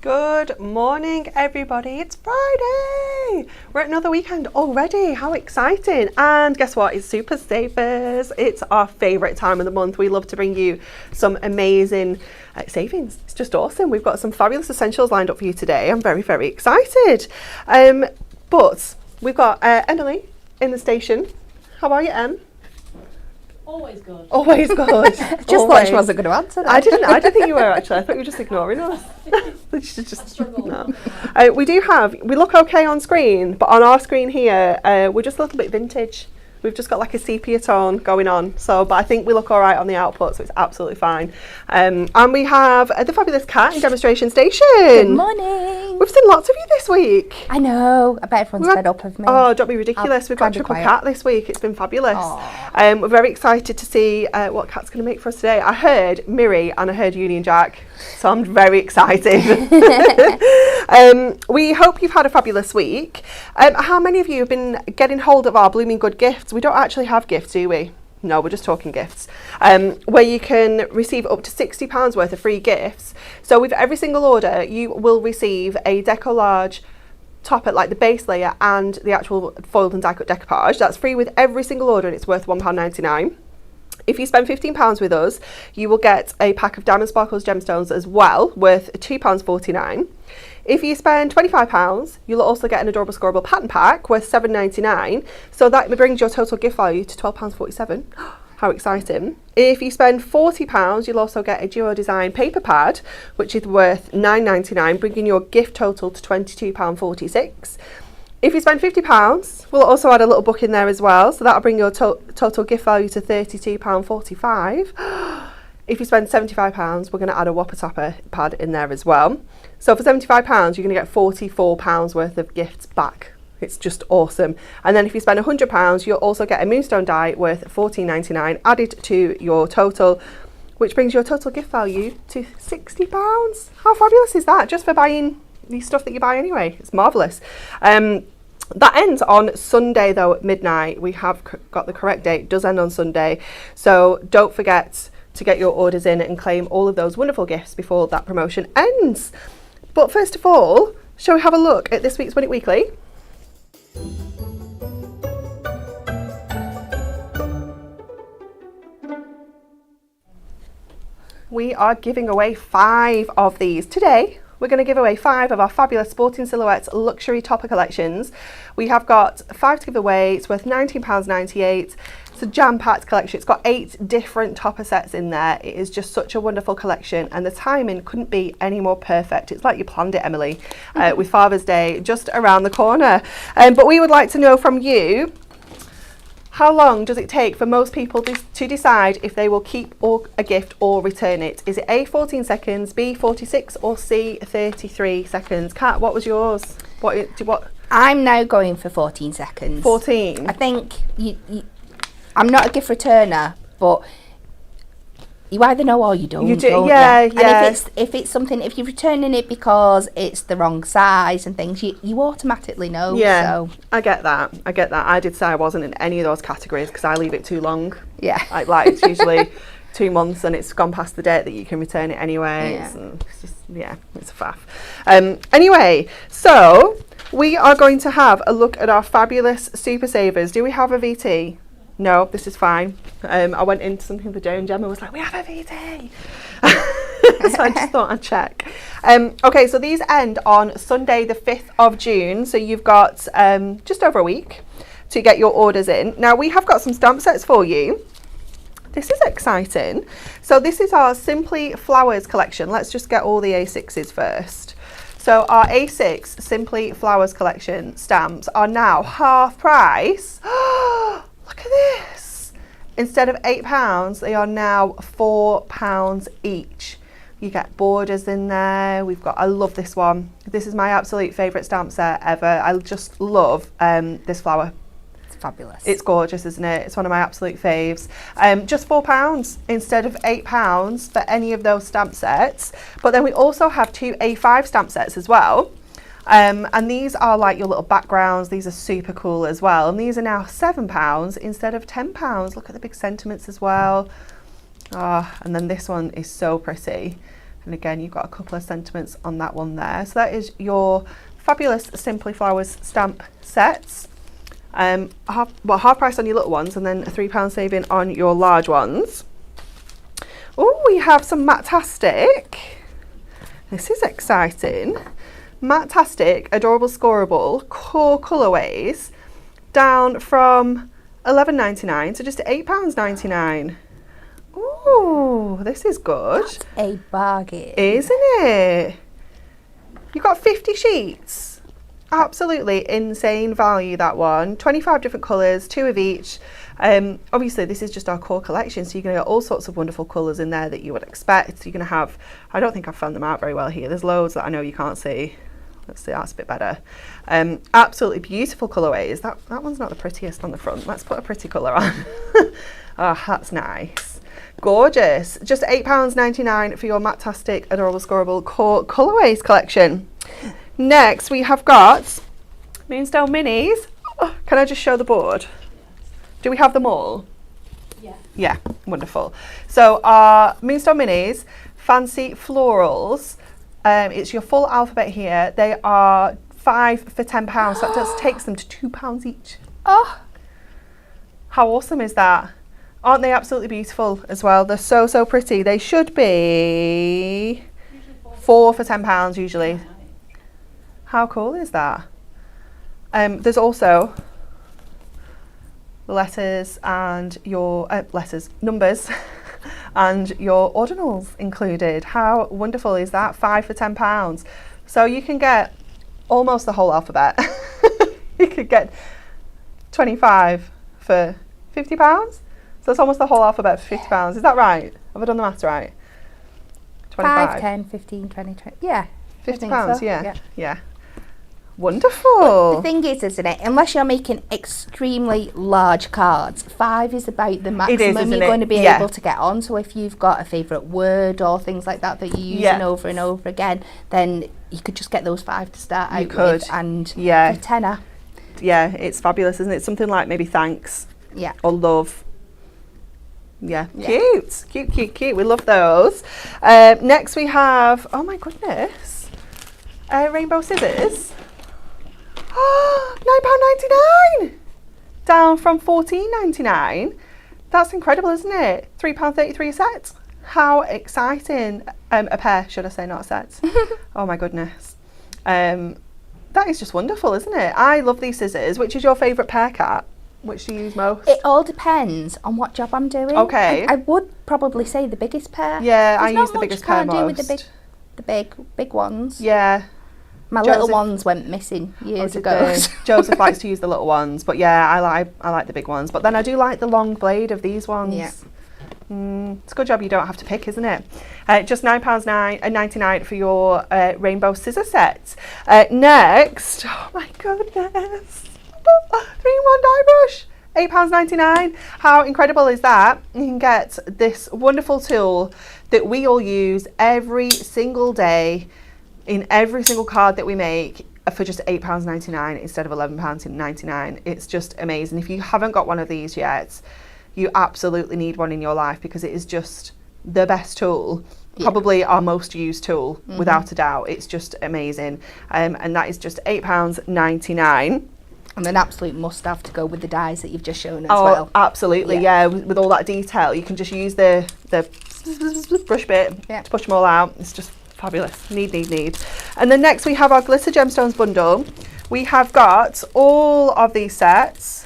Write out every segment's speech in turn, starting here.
Good morning, everybody. It's Friday. We're at another weekend already. How exciting. And guess what? It's Super Savers. It's our favourite time of the month. We love to bring you some amazing savings. It's just awesome. We've got some fabulous essentials lined up for you today. I'm very, very excited. But we've got Emily in the station. How are you, Em? Always good. Always good. Just thought she wasn't going to answer that. I didn't think you were, actually. I thought you were just ignoring us. No. We look okay on screen, but on our screen here, we're just a little bit vintage. We've just got like a sepia tone going on. But I think we look all right on the output, so it's absolutely fine. And we have the fabulous Cat in demonstration station. Good morning. We've seen lots of you this week. I know. I bet everyone's fed up with me. Oh, don't be ridiculous. We've got Triple Cat this week. It's been fabulous. We're very excited to see what Cat's going to make for us today. I heard Miri and I heard Union Jack, so I'm very excited. We hope you've had a fabulous week. How many of you have been getting hold of our Blooming Good gifts? We don't actually have gifts, do we? No, we're just talking gifts. Where you can receive up to £60 worth of free gifts. So with every single order, you will receive a decollage top at like the base layer and the actual foiled and die cut decoupage. That's free with every single order and it's worth £1.99. If you spend £15 with us, you will get a pack of Diamond Sparkles Gemstones as well, worth £2.49. If you spend £25, you'll also get an adorable scoreable pattern pack worth £7.99. So that brings your total gift value to £12.47. How exciting. If you spend £40, you'll also get a Duo Design paper pad, which is worth £9.99, bringing your gift total to £22.46. If you spend £50, we'll also add a little book in there as well. So that'll bring your total gift value to £32.45. If you spend £75, we're going to add a Whopper Topper pad in there as well. So for £75, you're going to get £44 worth of gifts back. It's just awesome. And then if you spend £100, you'll also get a Moonstone die worth £14.99 added to your total, which brings your total gift value to £60. How fabulous is that? Just for buying the stuff that you buy anyway. It's marvellous. That ends on Sunday though at midnight. We have got the correct date. It does end on Sunday. So don't forget to get your orders in and claim all of those wonderful gifts before that promotion ends. But first of all, shall we have a look at this week's Win It Weekly? We are giving away 5 of these today. We're going to give away 5 of our fabulous Sporting Silhouettes luxury topper collections. We have got 5 to give away. It's worth £19.98. It's a jam-packed collection. It's got 8 different topper sets in there. It is just such a wonderful collection and the timing couldn't be any more perfect. It's like you planned it, Emily, with Father's Day just around the corner. But we would like to know from you, how long does it take for most people to decide if they will keep a gift or return it? Is it A, 14 seconds, B, 46, or C, 33 seconds? Kat, what was yours? What? I'm now going for 14 seconds. 14? I think I'm not a gift returner, but you either know or you don't. You do, don't yeah, you? yeah. And if it's something, if you're returning it because it's the wrong size and things, you automatically know. Yeah, so. I get that. I did say I wasn't in any of those categories because I leave it too long. Yeah. Like it's usually 2 months and it's gone past the date that you can return it anyway. Yeah. It's a faff. Anyway, so we are going to have a look at our fabulous Super Savers. Do we have a VT? No, this is fine. I went into something the day and Gemma was like, we have a VT. So I just thought I'd check. Okay, so these end on Sunday the 5th of June. So you've got just over a week to get your orders in. Now we have got some stamp sets for you. This is exciting. So this is our Simply Flowers collection. Let's just get all the A6s first. So our A6 Simply Flowers collection stamps are now half price. Look at this. Instead of £8, they are now £4 each. You get borders in there. I love this one. This is my absolute favourite stamp set ever. I just love this flower. It's fabulous. It's gorgeous, isn't it? It's one of my absolute faves. Just £4 instead of £8 for any of those stamp sets. But then we also have 2 A5 stamp sets as well. And these are like your little backgrounds. These are super cool as well. And these are now £7 instead of £10. Look at the big sentiments as well. And then this one is so pretty. And again, you've got a couple of sentiments on that one there. So that is your fabulous Simply Flowers stamp sets. Half price on your little ones and then a £3 saving on your large ones. Oh, we have some Matttastic. This is exciting. Matttastic Adorable Scoreable core colourways down from £11.99 to just £8.99. Ooh, this is good. That's a bargain. Isn't it? You've got 50 sheets. Absolutely insane value, that one. 25 different colours, 2 of each. Obviously, this is just our core collection, so you're going to get all sorts of wonderful colours in there that you would expect. You're going to have, I don't think I've found them out very well here. There's loads that I know you can't see. Let's see, that's a bit better. Absolutely beautiful colourways. That one's not the prettiest on the front. Let's put a pretty colour on. Oh, that's nice. Gorgeous. Just £8.99 for your Matttastic Adorable Scoreable core colourways collection. Next, we have got Moonstone Minis. Oh, can I just show the board? Do we have them all? Yeah. Yeah, wonderful. So our Moonstone Minis, fancy florals. It's your full alphabet here. They are 5 for £10. So that just takes them to £2 each. Oh, How awesome is that? Aren't they absolutely beautiful as well? They're so, so pretty. They should be 4 for £10 usually. How cool is that? There's also the letters and your numbers and your ordinals included. How wonderful is that? 5 for £10. So you can get almost the whole alphabet. You could get 25 for £50. So that's almost the whole alphabet for £50. Is that right? Have I done the maths right? 25. 5, 10, 15, 20, 20. Yeah. £50, So. yeah. Wonderful. The thing is, isn't it? Unless you're making extremely large cards, 5 is about the maximum you're going to be able to get on. So if you've got a favourite word or things like that that you're using over and over again, then you could just get those 5 to start out with, and for a tenner. Yeah, it's fabulous, isn't it? Something like maybe thanks. Yeah. Or love. Yeah. Cute. We love those. Next we have, oh my goodness, rainbow scissors. £9.99 down from £14.99. That's incredible, isn't it? £3.33 a set. How exciting. A pair, should I say, not a set. Oh my goodness. That is just wonderful, isn't it? I love these scissors. Which is your favourite pair, Kat? Which do you use most? It all depends on what job I'm doing. Okay. I would probably say the biggest pair. Yeah, I use the biggest pair most. With the big ones. Yeah. My little ones went missing years ago. Joseph likes to use the little ones, but yeah, I like the big ones. But then I do like the long blade of these ones. Yeah. It's a good job you don't have to pick, isn't it? Just £9.99 for your rainbow scissor set. Next, oh my goodness, 3-in-1 die brush. £8.99. How incredible is that? You can get this wonderful tool that we all use every single day in every single card that we make for just £8.99 instead of £11.99. It's just amazing. If you haven't got one of these yet, you absolutely need one in your life, because it is just the best tool, probably our most used tool, without a doubt. It's just amazing. And that is just £8.99. And an absolute must-have to go with the dies that you've just shown as well. Absolutely, yeah. With all that detail, you can just use the brush bit to push them all out. It's just fabulous. Need. And then next we have our Glitter Gemstones bundle. We have got all of these sets,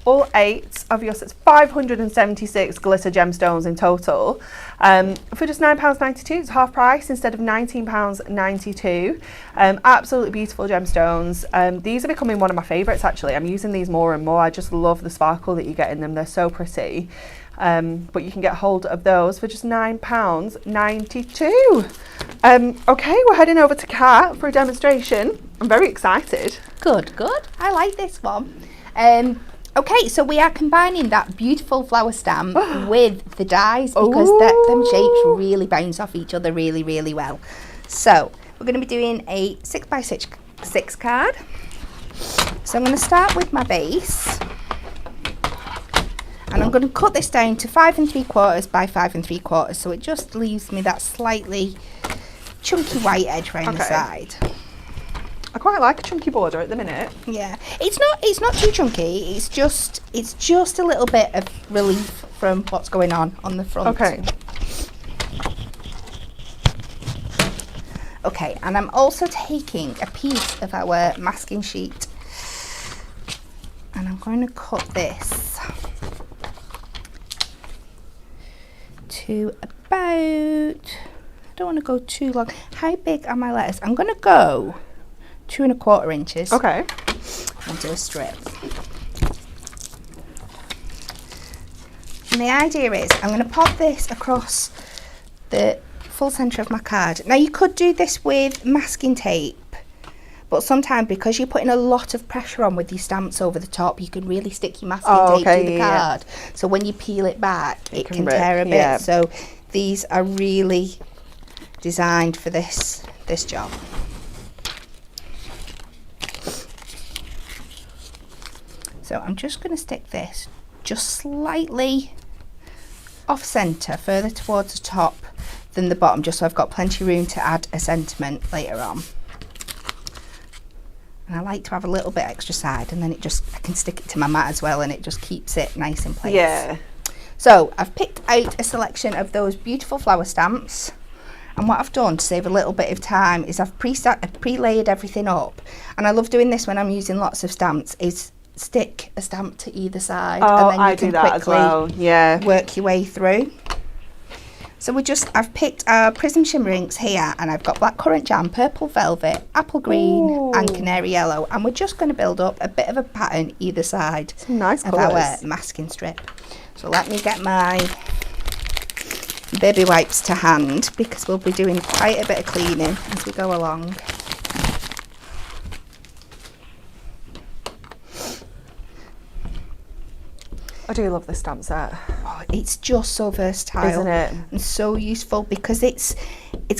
all 8 of your sets, 576 glitter gemstones in total, for just £9.92. It's half price instead of £19.92. Absolutely beautiful gemstones. These are becoming one of my favourites, actually. I'm using these more and more. I just love the sparkle that you get in them. They're so pretty. But you can get hold of those for just £9.92. Okay, we're heading over to Kat for a demonstration. I'm very excited. Good. I like this one. Okay, so we are combining that beautiful flower stamp with the dies, because them shapes really bounce off each other really, really well. So we're going to be doing a 6x6 card. So I'm going to start with my base. And I'm going to cut this down to 5 3/4 by 5 3/4, so it just leaves me that slightly chunky white edge around the side. I quite like a chunky border at the minute. Yeah, it's not too chunky. It's just a little bit of relief from what's going on the front. Okay. Okay, and I'm also taking a piece of our masking sheet, and I'm going to cut this to about, I don't want to go too long. How big are my letters? I'm going to go 2 1/4 inches. Okay. And do a strip. And the idea is I'm going to pop this across the full centre of my card. Now you could do this with masking tape, but sometimes because you're putting a lot of pressure on with your stamps over the top, you can really stick your masking tape to the card. So when you peel it back, it can tear a bit. Yeah. So these are really designed for this job. So I'm just going to stick this just slightly off centre, further towards the top than the bottom, just so I've got plenty of room to add a sentiment later on. And I like to have a little bit extra side, and then I can stick it to my mat as well, and it just keeps it nice in place. Yeah. So I've picked out a selection of those beautiful flower stamps, and what I've done to save a little bit of time is I've pre-layered everything up, and I love doing this when I'm using lots of stamps, is stick a stamp to either side, and then you can quickly work your way through. So I've picked our Prism Shimmer inks here, and I've got Blackcurrant Jam, Purple Velvet, Apple Green and Canary Yellow, and we're just going to build up a bit of a pattern either side of our masking strip. So let me get my baby wipes to hand, because we'll be doing quite a bit of cleaning as we go along. I do love this stamp set. Oh, it's just so versatile, isn't it? And so useful, because it's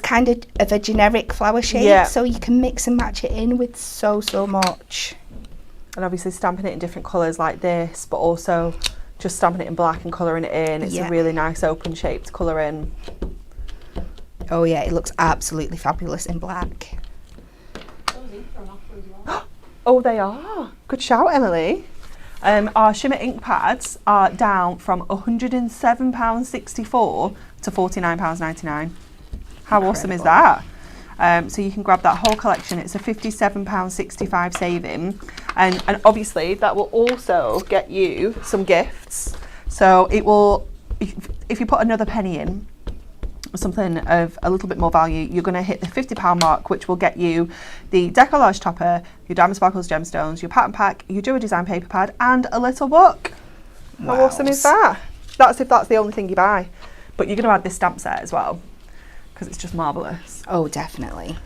kind of a generic flower shape, so you can mix and match it in with so much. And obviously stamping it in different colours like this, but also just stamping it in black and colouring it in. It's a really nice open shape to colour in. Oh yeah, it looks absolutely fabulous in black. Those ink are on offer as well. Oh, they are. Good shout, Emily. Our shimmer ink pads are down from £107.64 to £49.99. How awesome is that? So you can grab that whole collection. It's a £57.65 saving, and obviously that will also get you some gifts. So it will, if you put another penny in, something of a little bit more value, you're going to hit the £50 mark, which will get you the decollage topper, your Diamond Sparkles Gemstones, your pattern pack, your Do a Design paper pad, and a little book. Wow. How awesome is that? That's if that's the only thing you buy. But you're going to add this stamp set as well, because it's just marvellous. Oh, definitely.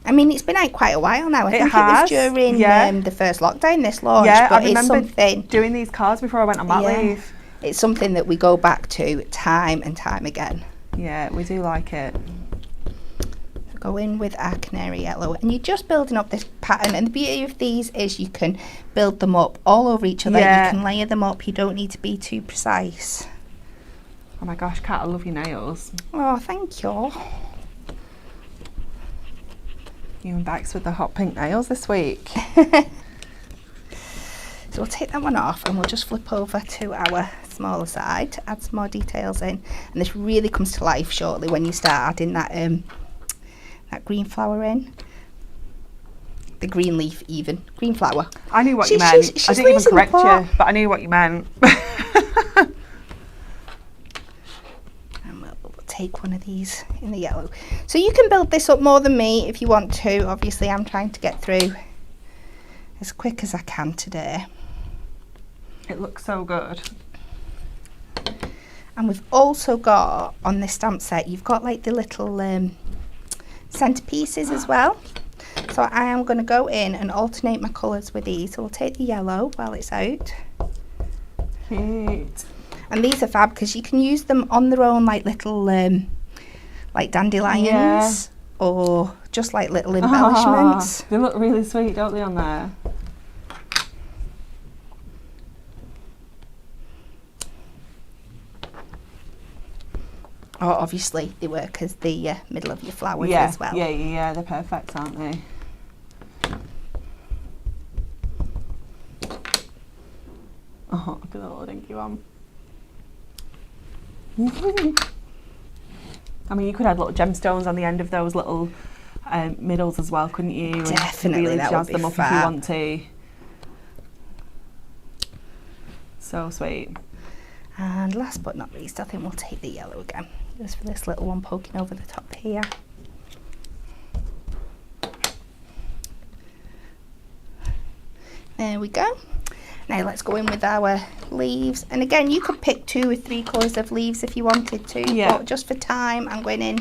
I mean, it's been out quite a while now. I think it was during the first lockdown, this launch. Yeah, but I remember it's something, doing these cards before I went on mat leave. It's something that we go back to time and time again. Yeah, we do like it. Go in with our Canary Yellow, and you're just building up this pattern, and the beauty of these is you can build them up all over each other. You can layer them up, you don't need to be too precise. Oh my gosh, Kat, I love your nails. Oh, thank you. You and Bex with the hot pink nails this week. So we'll take that one off, and we'll just flip over to our smaller side to add some more details in. And this really comes to life shortly when you start adding that that green flower in. The green leaf even. Green flower. I knew what you meant. I didn't even correct you, but I knew what you meant. And we'll take one of these in the yellow. So you can build this up more than me if you want to. Obviously I'm trying to get through as quick as I can today. It looks so good. And we've also got, on this stamp set, you've got like the little centerpieces as well. So I am going to go in and alternate my colours with these. So we'll take the yellow while it's out. Cute. And these are fab because you can use them on their own, like little like dandelions or just like little embellishments. They look really sweet, don't they, on there? Or obviously they work as the middle of your flowers Yeah, as well. yeah, they're perfect, aren't they? Oh, look at that little dinky one. I mean, you could add little gemstones on the end of those little middles as well, couldn't you? Definitely, really that jazz would be them up fab. if you want to. So sweet. And last but not least, I think we'll take the yellow again, just for this little one poking over the top here. There we go. Now let's go in with our leaves. And again, you could pick 2 or 3 colours of leaves if you wanted to. Yeah. But just for time, I'm going in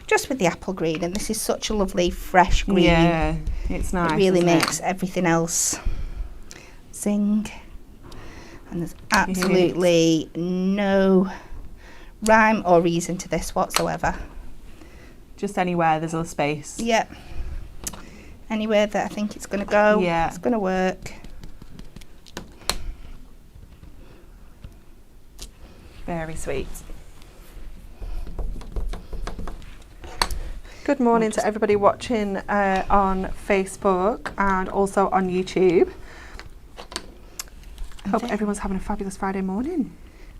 just with the apple green. And this is such a lovely, fresh green. Yeah, it's nice. It really isn't makes it? everything else sing. And there's absolutely no rhyme or reason to this whatsoever. Just anywhere there's a space. Yep. Anywhere that I think it's going to go, Yeah. it's going to work. Very sweet. Good morning to everybody watching on Facebook and also on YouTube. Hope everyone's having a fabulous Friday morning.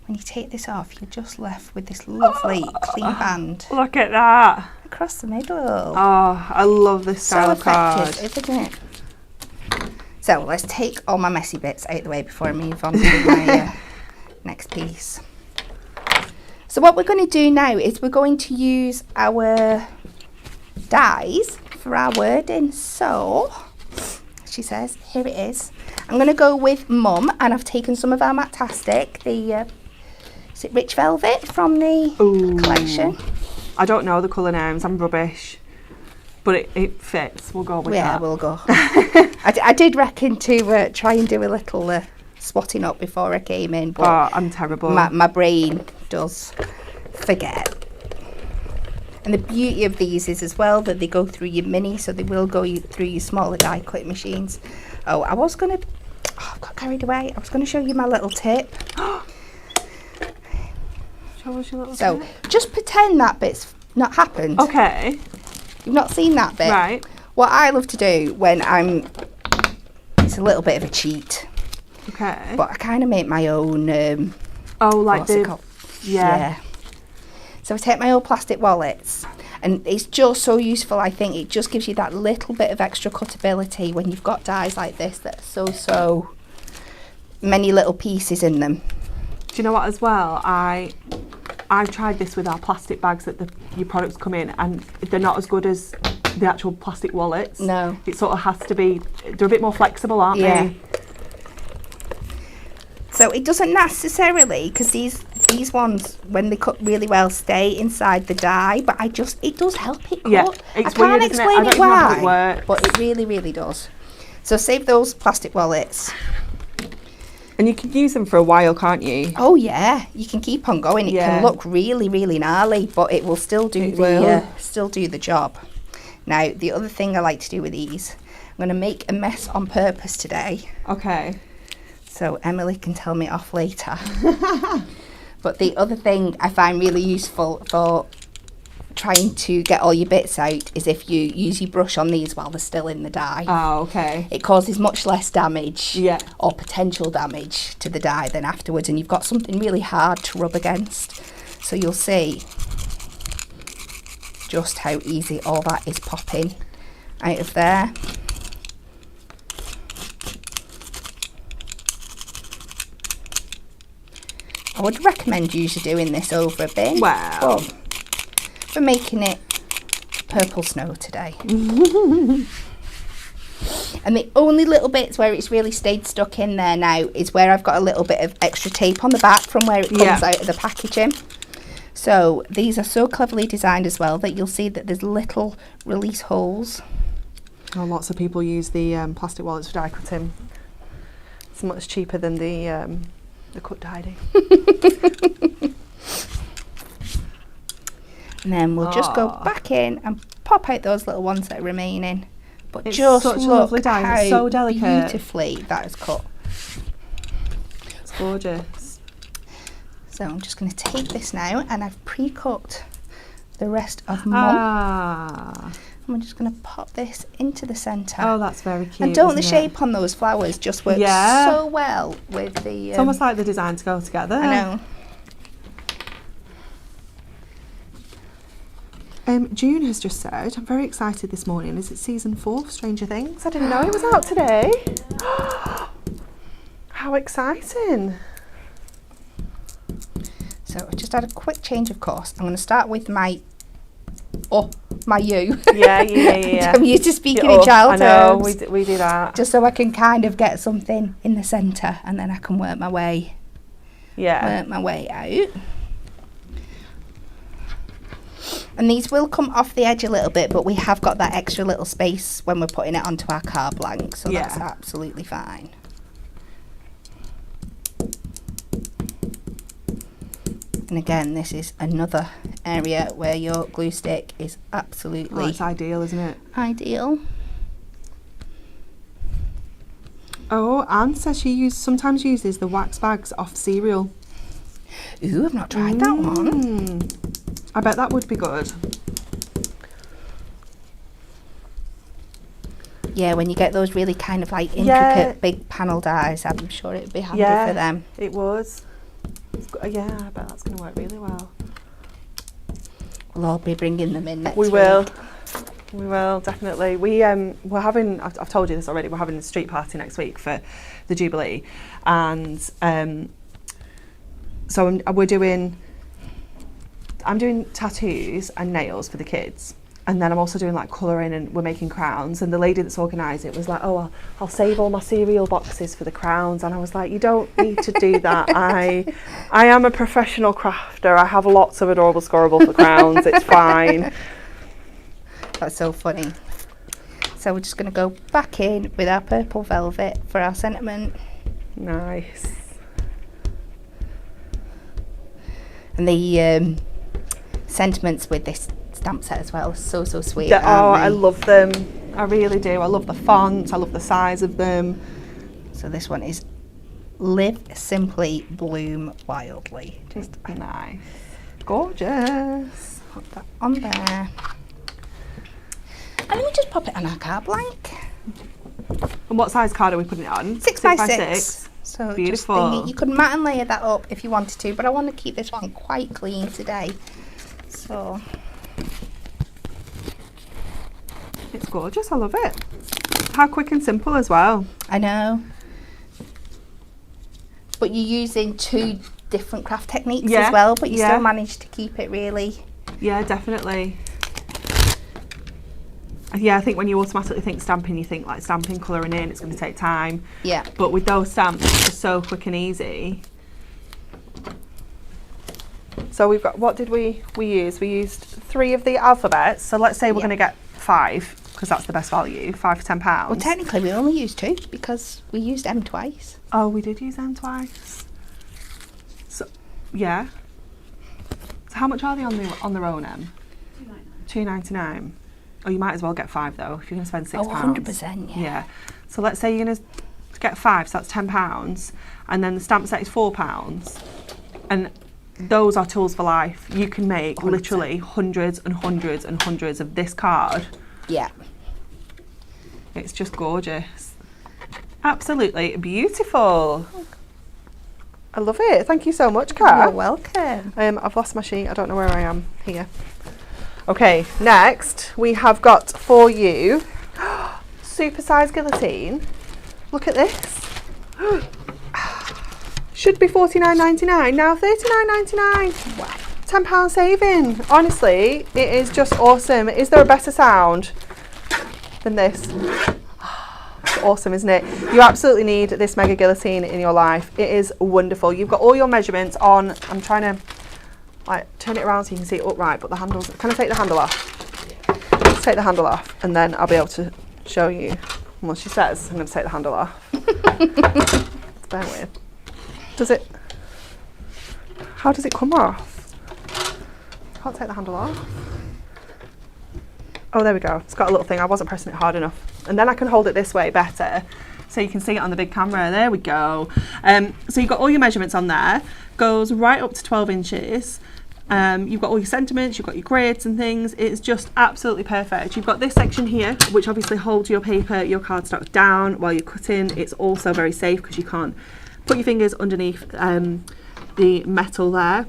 When you take this off, you're just left with this lovely clean band Look at that. across the middle. Oh, I love this style of card. Effective, isn't it? So let's take all my messy bits out of the way before I move on to my next piece. So what we're going to do now is we're going to use our dies for our wording. So, she says, here it is. I'm going to go with Mum, and I've taken some of our Matttastic, the is it Rich Velvet from the collection? I don't know the colour names, I'm rubbish. But it fits, we'll go with that. Yeah, we'll go. I did reckon to try and do a little swatting up before I came in, but I'm terrible. My brain does forget. And the beauty of these is as well that they go through your mini, so they will go through your smaller die cut machines. Oh, I was going to... Oh, I got carried away. I was going to show you my little tip. Show us your little So, tip. just pretend that bit's not happened. Okay. You've not seen that bit. Right. What I love to do when it's a little bit of a cheat, Okay. but I kind of make my own... Oh, like what's it the... called? Yeah. So I take my old plastic wallets, and it's just so useful. I think it just gives you that little bit of extra cutability when you've got dies like this that are so many little pieces in them. Do you know what as well? I've tried this with our plastic bags that your products come in, and they're not as good as the actual plastic wallets. No. It sort of has to be, they're a bit more flexible, aren't Yeah. they? So it doesn't necessarily, because these ones, when they cut really well, stay inside the die, but it does help it cut. Yeah, I it's can't weird, isn't it? explain I don't it even know how it why, works. but it really, really does. So save those plastic wallets. And you can use them for a while, can't you? Oh yeah, you can keep on going. It Yeah. can look really, really gnarly, but it will still do the job. Now, the other thing I like to do with these, I'm going to make a mess on purpose today. Okay. So Emily can tell me off later. But the other thing I find really useful for trying to get all your bits out is if you use your brush on these while they're still in the die. Oh, okay. It causes much less damage Yeah. or potential damage to the die than afterwards, and you've got something really hard to rub against. So you'll see just how easy all that is popping out of there. I would recommend usually doing this over a bin. Wow. But we're making it purple snow today. And the only little bits where it's really stayed stuck in there now is where I've got a little bit of extra tape on the back from where it comes out of the packaging. So these are so cleverly designed as well that you'll see that there's little release holes. Oh, lots of people use the plastic wallets for die cutting. It's much cheaper than the cut die. And then we'll just go back in and pop out those little ones that are remaining. But It's just such a look lovely die, how it's so delicate. beautifully that is cut. It's gorgeous. So I'm just going to take this now, and I've pre-cooked the rest of mum. And we're just going to pop this into the centre. Oh, that's very cute. And don't the shape on those flowers just work so well with the... it's almost like the design to go together. I know. June has just said, I'm very excited this morning. Is it season 4 of Stranger Things? I didn't know it was out today. How exciting. So I've just had a quick change of course. I'm going to start with my you. Yeah. I'm used to speaking in child terms. I know, we do that. Just so I can kind of get something in the centre, and then I can work my way out. And these will come off the edge a little bit, but we have got that extra little space when we're putting it onto our card blank, so that's absolutely fine. And again, this is another area where your glue stick is absolutely... it's ideal, isn't it? Ideal. Oh, Anne says she sometimes uses the wax bags off cereal. Ooh, I've not tried that one. I bet that would be good. Yeah, when you get those really kind of like intricate big panel dies, I'm sure it would be handy for them. It was. Yeah, I bet that's going to work really well. We'll all be bringing them in next week. We will, definitely. We're having, I've told you this already, we're having a street party next week for the Jubilee. And so I'm doing tattoos and nails for the kids. And then I'm also doing like colouring, and we're making crowns. And the lady that's organised it was like, oh, I'll save all my cereal boxes for the crowns. And I was like, you don't need to do that. I am a professional crafter. I have lots of adorable scorable for crowns. It's fine. That's so funny. So we're just going to go back in with our purple velvet for our sentiment. Nice. And the sentiments with this stamp set as well, so sweet. I love them. I really do. I love the font. I love the size of them. So this one is Live Simply, Bloom Wildly. Just nice. Gorgeous. Put that on there. And then we just pop it on our card blank. And what size card are we putting it on? 6 by 6. So beautiful. You could mat and layer that up if you wanted to, but I want to keep this one quite clean today. So it's gorgeous. I love it. How quick and simple as well. I know. But you're using 2 different craft techniques as well, but you still manage to keep it really... Yeah, definitely. Yeah, I think when you automatically think stamping, you think like stamping, colouring in, it's going to take time. Yeah. But with those stamps, it's so quick and easy. So we've got, what did we use? We used 3 of the alphabets. So let's say we're going to get 5, because that's the best value, 5 for £10. Well, technically we only used 2 because we used M twice. Oh, we did use them twice. So, yeah. So how much are they on their own, M? £2.99. Oh, you might as well get 5 though, if you're going to spend £6. Oh, 100%, yeah. So let's say you're going to get 5, so that's £10, and then the stamp set is £4. And those are tools for life. You can make 100%. Literally hundreds and hundreds and hundreds of this card. Yeah. It's just gorgeous. Absolutely beautiful. I love it. Thank you so much, Kat. You're welcome. I've lost my sheet. I don't know where I am. Here. Okay, next we have got for you super size guillotine. Look at this. Should be $49.99, now $39.99. Wow. £10 saving. Honestly, it is just awesome. Is there a better sound than this? It's awesome, isn't it? You absolutely need this mega guillotine in your life. It is wonderful. You've got all your measurements on. I'm trying to like turn it around so you can see it upright, but the handles, can I take the handle off? Let's take the handle off and then I'll be able to show you. Well, she says I'm going to take the handle off. Bear with. How does it come off? Can't take the handle off. Oh, there we go. It's got a little thing. I wasn't pressing it hard enough. And then I can hold it this way better. so you can see it on the big camera. There we go. So you've got all your measurements on there. Goes right up to 12 inches. You've got all your sentiments, you've got your grids and things. It's just absolutely perfect. You've got this section here, which obviously holds your paper, your cardstock down while you're cutting. It's also very safe because you can't put your fingers underneath the metal there.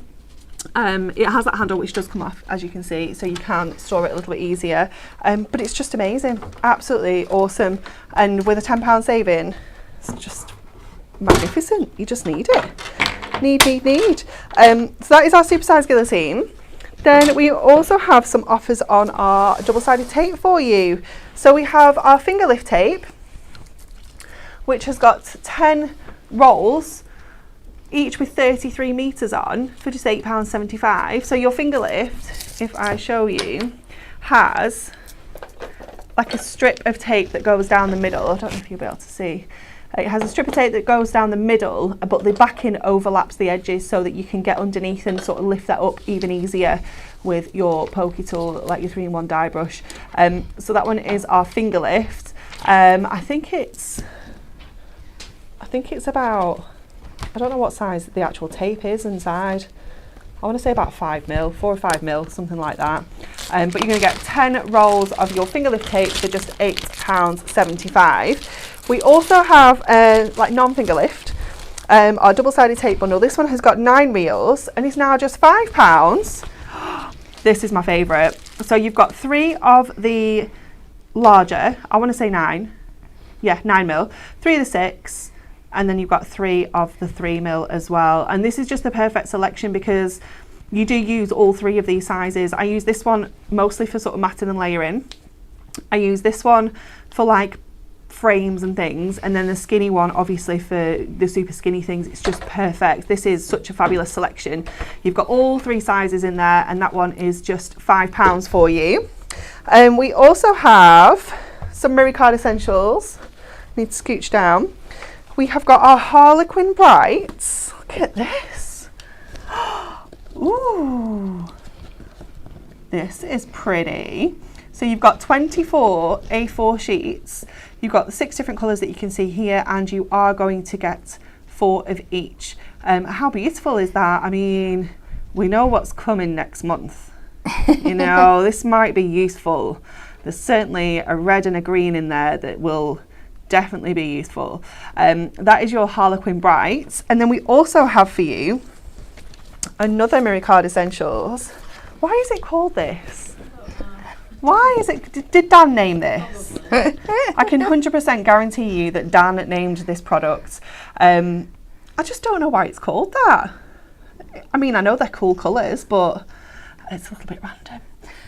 It has that handle which does come off, as you can see, so you can store it a little bit easier. But it's just amazing, absolutely awesome. And with a £10 saving, it's just magnificent. You just need it. Need. So that is our supersized guillotine. Then we also have some offers on our double-sided tape for you. So we have our finger lift tape, which has got 10 rolls, each with 33 metres on, for just £8.75. So your finger lift, if I show you, has like a strip of tape that goes down the middle. I don't know if you'll be able to see. It has a strip of tape that goes down the middle, but the backing overlaps the edges so that you can get underneath and sort of lift that up even easier with your pokey tool, like your 3-in-1 die brush. So that one is our finger lift. I think it's about, I don't know what size the actual tape is inside. I want to say about 5mm, 4 or 5mm, something like that. But you're going to get 10 rolls of your finger lift tape for just £8.75. We also have like non-finger lift, our double-sided tape bundle. This one has got 9 reels and is now just £5. This is my favourite. So you've got 3 of the larger, I want to say 9, yeah, 9mm, 3 of the 6, and then you've got 3 of the 3mm as well. And this is just the perfect selection because you do use all 3 of these sizes. I use this one mostly for sort of matting and layering. I use this one for like frames and things, and then the skinny one obviously for the super skinny things. It's just perfect. This is such a fabulous selection. You've got all 3 sizes in there, and that one is just £5 for you. We also have some Mirror Card Essentials. Need to scooch down. We have got our Harlequin Brights. Look at this. Ooh, this is pretty. So you've got 24 A4 sheets. You've got the 6 different colours that you can see here, and you are going to get 4 of each. How beautiful is that? I mean, we know what's coming next month. You know, this might be useful. There's certainly a red and a green in there that will definitely be useful. That is your Harlequin Brights. And then we also have for you another Mirror Card Essentials. Why is it called this? Why is it, did Dan name this? I can 100% guarantee you that Dan named this product. I just don't know why it's called that. I mean, I know they're cool colours, but it's a little bit random.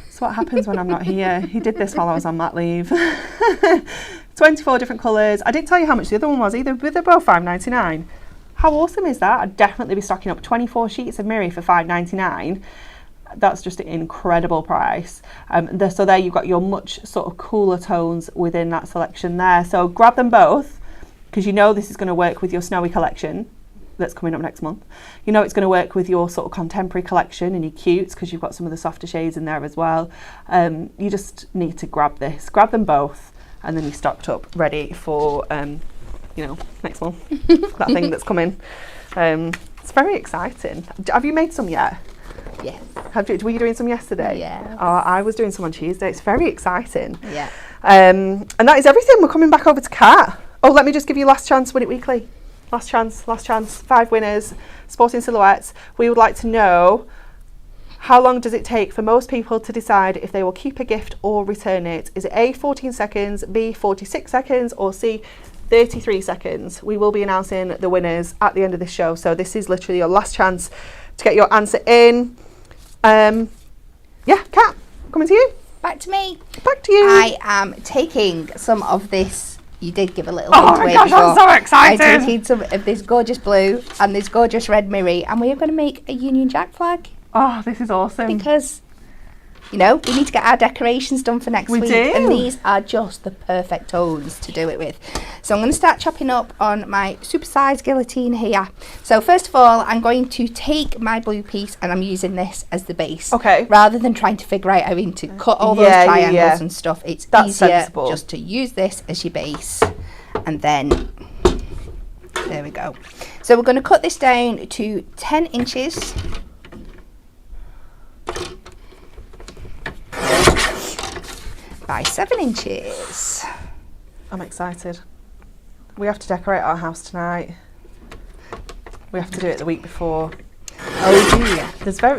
It's what happens when I'm not here. He did this while I was on mat leave. 24 different colours. I didn't tell you how much the other one was either, but they're both £5.99. How awesome is that? I'd definitely be stocking up 24 sheets of Mirror for £5.99. That's just an incredible price. So there you've got your much sort of cooler tones within that selection there. So grab them both, because you know this is going to work with your snowy collection that's coming up next month. You know it's going to work with your sort of contemporary collection and your cutes, because you've got some of the softer shades in there as well. You just need to grab this. Grab them both, and then you're stocked up, ready for, you know, next month. That thing that's coming. It's very exciting. Have you made some yet? Yes. Were you doing some yesterday? Yeah. Oh, I was doing some on Tuesday. It's very exciting. Yeah. And that is everything. We're coming back over to Kat. Oh, let me just give you last chance, Win It Weekly. Last chance. 5 winners, sporting silhouettes. We would like to know, how long does it take for most people to decide if they will keep a gift or return it? Is it A, 14 seconds, B, 46 seconds, or C, 33 seconds? We will be announcing the winners at the end of this show. So this is literally your last chance to get your answer in. Yeah, Kat, coming to you. Back to me. Back to you. I am taking some of this. You did give a little Oh hint my away gosh, before. I'm so excited. I'm taking some of this gorgeous blue and this gorgeous red Mirror, and we are going to make a Union Jack flag. Oh, this is awesome. Because, you know, we need to get our decorations done for next week. We do. And these are just the perfect tones to do it with. So I'm going to start chopping up on my supersized guillotine here. So first of all, I'm going to take my blue piece, and I'm using this as the base. Okay. Rather than trying to figure out having to cut all those triangles and stuff, it's That's easier sensible. just to use this as your base. And then, there we go. So we're going to cut this down to 10 inches. By 7 inches. I'm excited. We have to decorate our house tonight. We have to do it the week before. Oh, do you?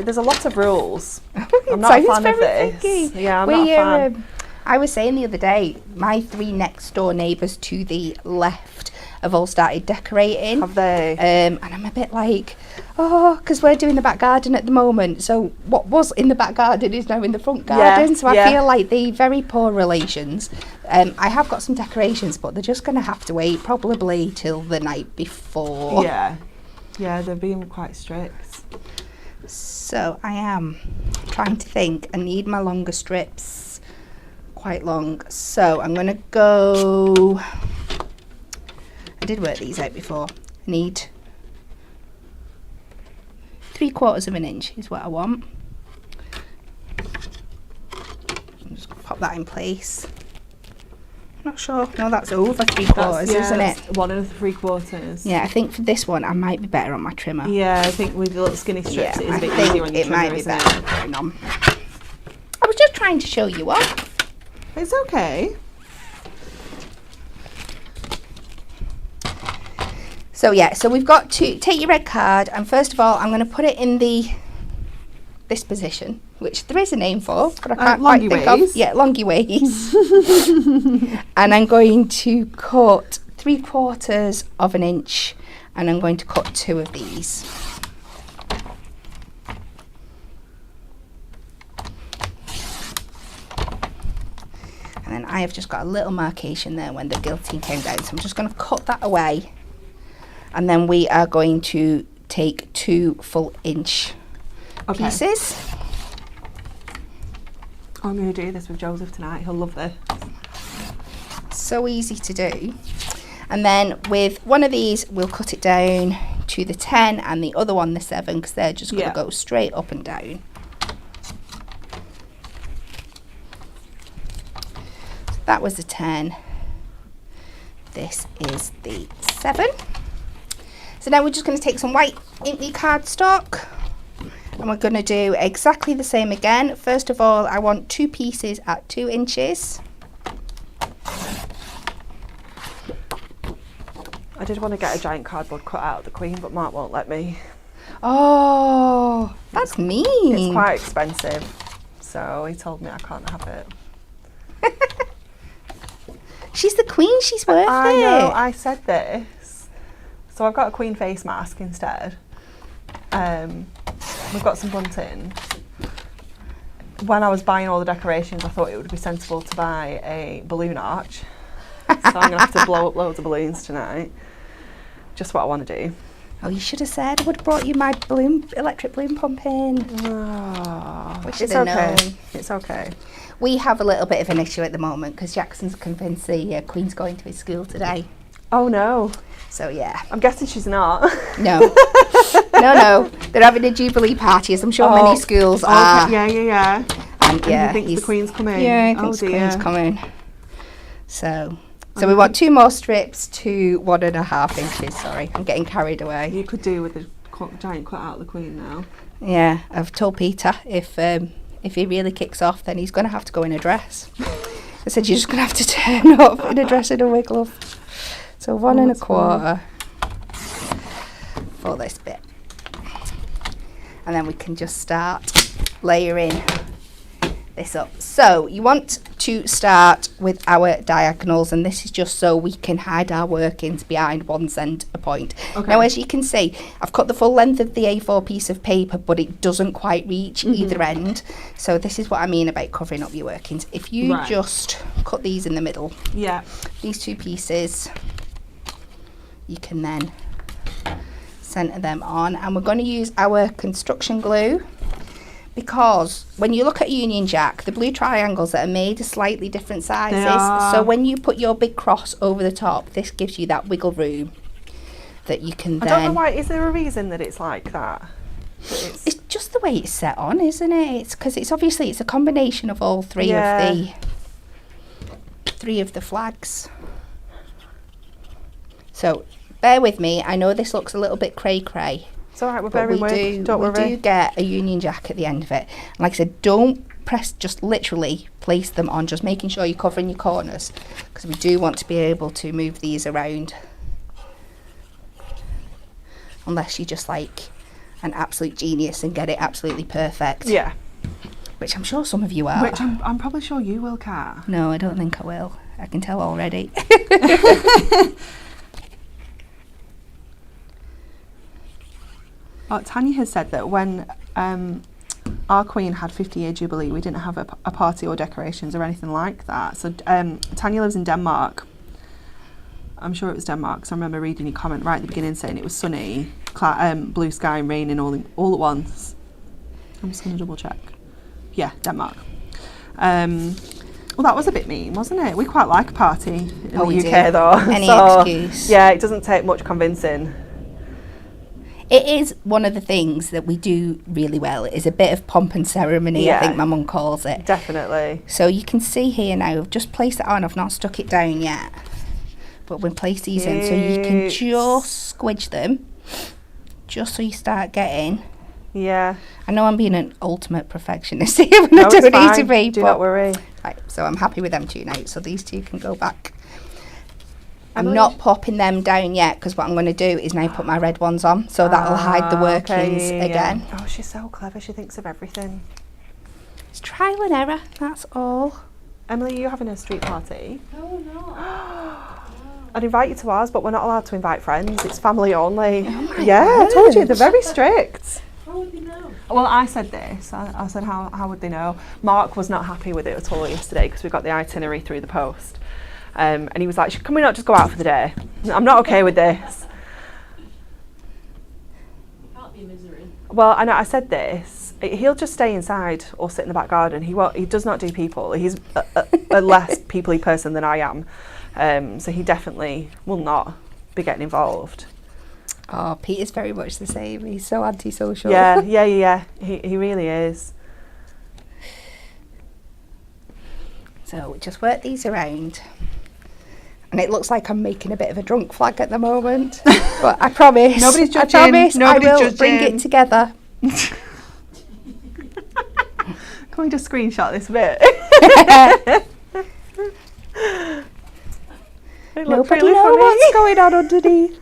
There's a lot of rules. I'm not a fan of this. Funky. Yeah, I'm not a fan. I was saying the other day, my 3 next door neighbours to the left have all started decorating. Have they? And I'm a bit like, oh, because we're doing the back garden at the moment. So what was in the back garden is now in the front garden. Yeah, so I feel like the very poor relations. I have got some decorations, but they're just going to have to wait probably till the night before. Yeah. Yeah, they're being quite strict. So I am trying to think. I need my longer strips, quite long. So I'm going to go, I did work these out before. I need 3/4 of an inch is what I want. Just pop that in place. Not sure. No, that's over 3/4, isn't it? 1 3/4. Yeah, I think for this one I might be better on my trimmer. Yeah, I think with the little skinny strips it is a bit I easier on your think it trimmer, might be isn't better it? putting on. I was just trying to show you off. It's okay. So yeah, so we've got to take your red card, and first of all I'm going to put it in this position, which there is a name for, but I can't quite think of. Yeah, longy ways. And I'm going to cut 3/4 of an inch, and I'm going to cut 2 of these. And then I have just got a little markation there when the guillotine came down, so I'm just going to cut that away. And then we are going to take 2 full inch pieces. I'm going to do this with Joseph tonight. He'll love this. So easy to do. And then with one of these, we'll cut it down to the 10 and the other one the 7, because they're just going to go straight up and down. So that was the 10. This is the 7. So now we're just going to take some white inky cardstock, and we're going to do exactly the same again. First of all, I want 2 pieces at 2 inches. I did want to get a giant cardboard cut out of the Queen, but Mark won't let me. Oh, that's mean. It's quite expensive, so he told me I can't have it. She's the Queen, she's worth it. I know, I said this. So I've got a Queen face mask instead. We've got some bunting. When I was buying all the decorations, I thought it would be sensible to buy a balloon arch. So I'm going to have to blow up loads of balloons tonight. Just what I want to do. Oh, you should have said I would have brought you my electric balloon pump in. Oh, it's okay. Known. It's okay. We have a little bit of an issue at the moment because Jackson's convinced the Queen's going to his school today. Oh no. So yeah. I'm guessing she's not. No. No. They're having a Jubilee party, as I'm sure many schools are. Yeah. And yeah, you think the Queen's coming? Yeah, I think the Queen's coming. So we want 2 more strips to 1.5 inches. Sorry, I'm getting carried away. You could do with a giant cut out of the Queen now. Yeah, I've told Peter if he really kicks off, then he's going to have to go in a dress. I said you're just going to have to turn up in a dress and a wig, love. So 1 1/4 for this bit, and then we can just start layering this up. So you want to start with our diagonals, and this is just so we can hide our workings behind one centre point. Okay. Now, as you can see, I've cut the full length of the A4 piece of paper, but it doesn't quite reach either end. So this is what I mean about covering up your workings. If you just cut these in the middle, these 2 pieces, you can then centre them on, and we're going to use our construction glue, because when you look at Union Jack, the blue triangles that are made are slightly different sizes. So when you put your big cross over the top, this gives you that wiggle room that you can then... I don't know why. Is there a reason that it's like that? It's just the way it's set on, isn't it? It's because it's obviously it's a combination of all 3 of the flags. So bear with me. I know this looks a little bit cray-cray. It's all right, we're bearing with. Don't worry. We do get a Union Jack at the end of it. And like I said, don't press, just literally place them on, just making sure you're covering your corners, because we do want to be able to move these around. Unless you're just like an absolute genius and get it absolutely perfect. Yeah. Which I'm sure some of you are. Which I'm probably sure you will, Kat. No, I don't think I will. I can tell already. Tanya has said that when our Queen had 50-year Jubilee, we didn't have a party or decorations or anything like that. So Tanya lives in Denmark. I'm sure it was Denmark, because I remember reading your comment right at the beginning saying it was sunny, blue sky and raining all at once. I'm just going to double check. Yeah, Denmark. Well, that was a bit mean, wasn't it? We quite like a party in the UK, though. Any excuse. Yeah, it doesn't take much convincing. It is one of the things that we do really well. It is a bit of pomp and ceremony, I think my mum calls it. Definitely. So you can see here now, I've just placed it on, I've not stuck it down yet. But we'll place these in, so you can just squidge them, just so you start getting. Yeah. I know I'm being an ultimate perfectionist here when I don't need to be. Do not worry. Right, so I'm happy with them two now, so these two can go back. I'm not popping them down yet, because what I'm going to do is now put my red ones on, so that'll hide the workings again. Oh, she's so clever, she thinks of everything. It's trial and error, that's all. Emily, are you having a street party? No, no. I'd invite you to ours, but we're not allowed to invite friends. It's family only. Oh yeah, I told you, they're very strict. How would you know? Well, I said this. I said, how would they know? Mark was not happy with it at all yesterday, because we got the itinerary through the post. And he was like, can we not just go out for the day? I'm not okay with this. Can't be misery. Well, I know I said this. He'll just stay inside or sit in the back garden. He does not do people. He's a less people-y person than I am. So he definitely will not be getting involved. Oh, Peter's very much the same. He's so antisocial. Yeah. He really is. So just work these around. And it looks like I'm making a bit of a drunk flag at the moment. But I promise. Nobody's judging. I promise Nobody's I will judging. bring it together. Can we just screenshot this bit? It looks Nobody really knows funny. what's going on underneath.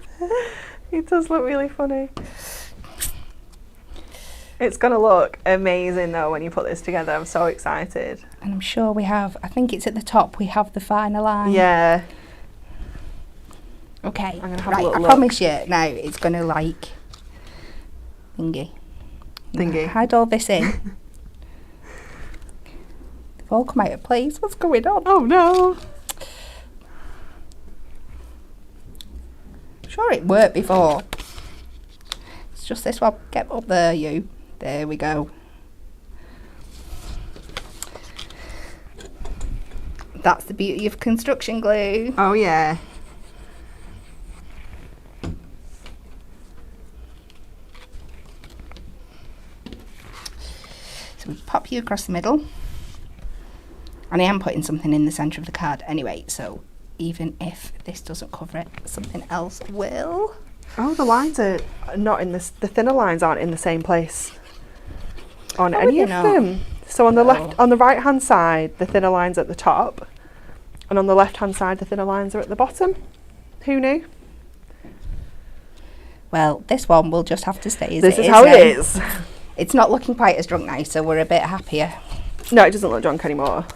It does look really funny. It's going to look amazing though when you put this together. I'm so excited. And I'm sure we have, I think it's at the top, we have the final line. Yeah. Okay, I'm gonna have a right, little I look. promise you now it's going to like thingy. Hide all this in. They've all come out of place. What's going on? Oh no. I'm sure it worked before. It's just this one. Get up there, you. There we go. That's the beauty of construction glue. Oh yeah. So we pop you across the middle. And I am putting something in the centre of the card anyway, so even if this doesn't cover it, something else will. Oh, the lines are not in this. The thinner lines aren't in the same place on any of them. So on the left, on the right hand side, the thinner lines at the top, and on the left hand side, the thinner lines are at the bottom. Who knew? Well, this one will just have to stay as it is. This is how it is. It's not looking quite as drunk now, so we're a bit happier. No, it doesn't look drunk anymore.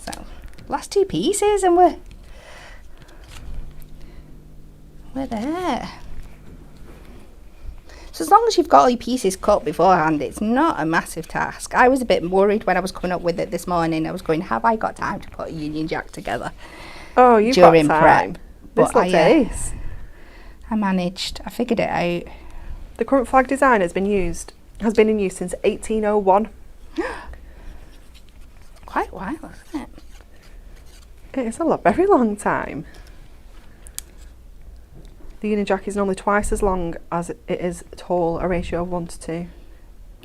So, last two pieces, and we're there. So as long as you've got all your pieces cut beforehand, it's not a massive task. I was a bit worried when I was coming up with it this morning. I was going, have I got time to put a Union Jack together? Oh, you've during got time. prep. This But looks ace. I managed. I figured it out. The current flag design has been in use since 1801. Quite a while, isn't it? It is a very long time. The Union Jack is normally twice as long as it is tall, a ratio of 1 to 2.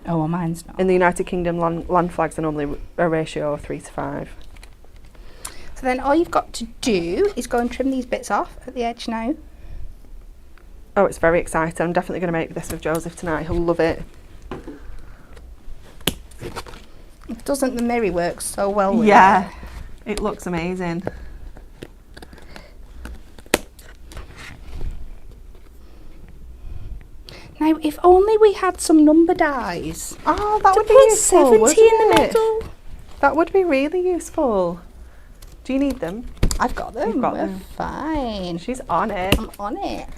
Oh, well, mine's not. In the United Kingdom, land flags are normally a ratio of 3 to 5. So then all you've got to do is go and trim these bits off at the edge now. Oh, it's very exciting. I'm definitely going to make this with Joseph tonight. He'll love it. Doesn't the mirror work so well with it looks amazing. Now, if only we had some number dies. Oh, that would be useful, 70 in the middle. That would be really useful. Do you need them? I've got them. You've got We're them. fine. She's on it. I'm on it.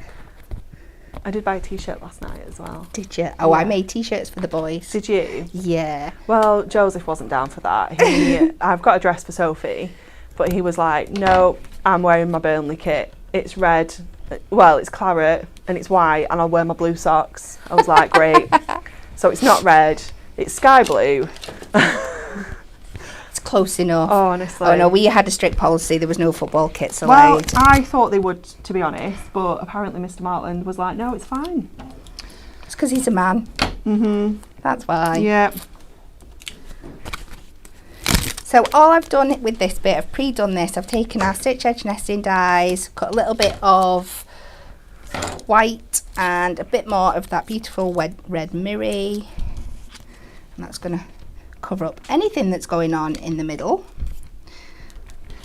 I did buy a t-shirt last night as well. Did you? Oh, I made t-shirts for the boys. Did you? Yeah. Well, Joseph wasn't down for that. I've got a dress for Sophie, but he was like, no, I'm wearing my Burnley kit. It's red, well, it's claret and it's white, and I'll wear my blue socks. I was like, great. So it's not red, it's sky blue. It's close enough. Oh, honestly. Oh no, we had a strict policy. There was no football kits Well, allowed. I thought they would, to be honest, but apparently Mr. Martland was like, no, it's fine. It's because he's a man. That's why. Yeah. So all I've done with this bit, I've pre-done this. I've taken our stitch edge nesting dies, cut a little bit of white and a bit more of that beautiful red mirror, and that's going to cover up anything that's going on in the middle.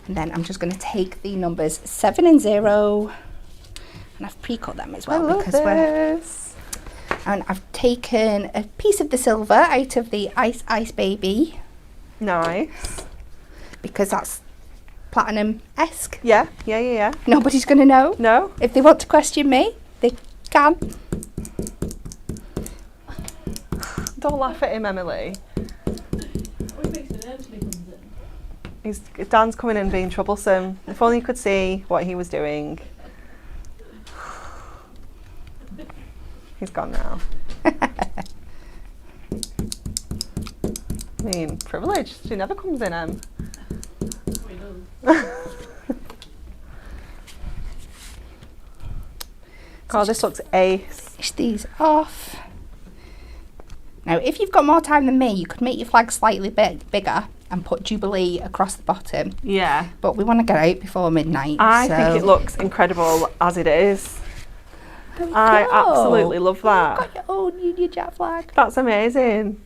And then I'm just going to take the numbers 7 and 0, and I've pre-cut them as well and I've taken a piece of the silver out of the Ice Baby. Nice. Because that's platinum-esque. Yeah. Nobody's going to know. No. If they want to question me, they can. Don't laugh at him, Emily. What makes it actually comes in? Dan's coming in being troublesome. If only you could see what he was doing. He's gone now. I mean, privileged. She never comes in, Oh, he does. God, this looks ace. Finish these off. Now, if you've got more time than me, you could make your flag slightly bigger and put Jubilee across the bottom. Yeah. But we want to get out before midnight. I think it looks incredible as it is. I absolutely love that. You've got your own Union Jack flag. That's amazing.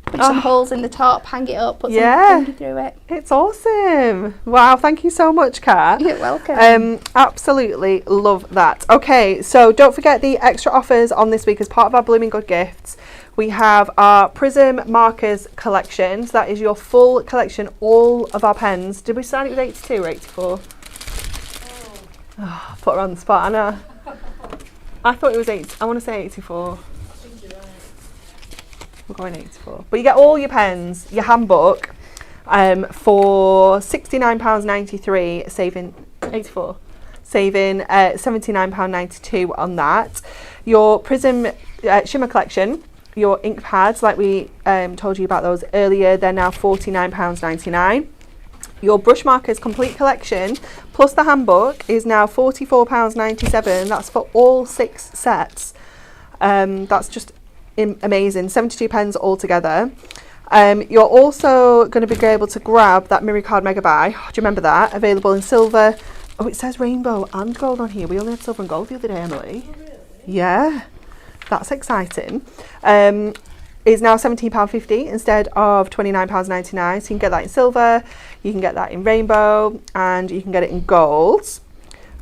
Put some holes in the top, hang it up, put some thingy through it. It's awesome. Wow, thank you so much, Kat. You're welcome. Absolutely love that. Okay, so don't forget the extra offers on this week as part of our Blooming Good gifts. We have our Prism Markers collection. So that is your full collection, all of our pens. Did we start it with 82 or 84? Oh, put her on the spot, Anna. I thought it was 8. I want to say 84. We're going 84. But you get all your pens, your handbook, for £69.93, saving 84, saving £79.92 on that. Your Prism Shimmer collection, your ink pads, like we told you about those earlier, they're now £49.99. Your brush markers complete collection plus the handbook is now £44.97. That's for all 6 sets. That's just amazing. 72 pens altogether. You're also going to be able to grab that Mirror Card Mega Buy. Do you remember that? Available in silver. Oh, it says rainbow and gold on here. We only had silver and gold the other day, Emily. Oh, really? Yeah, that's exciting. Is now £17.50 instead of £29.99. So you can get that in silver, you can get that in rainbow, and you can get it in gold.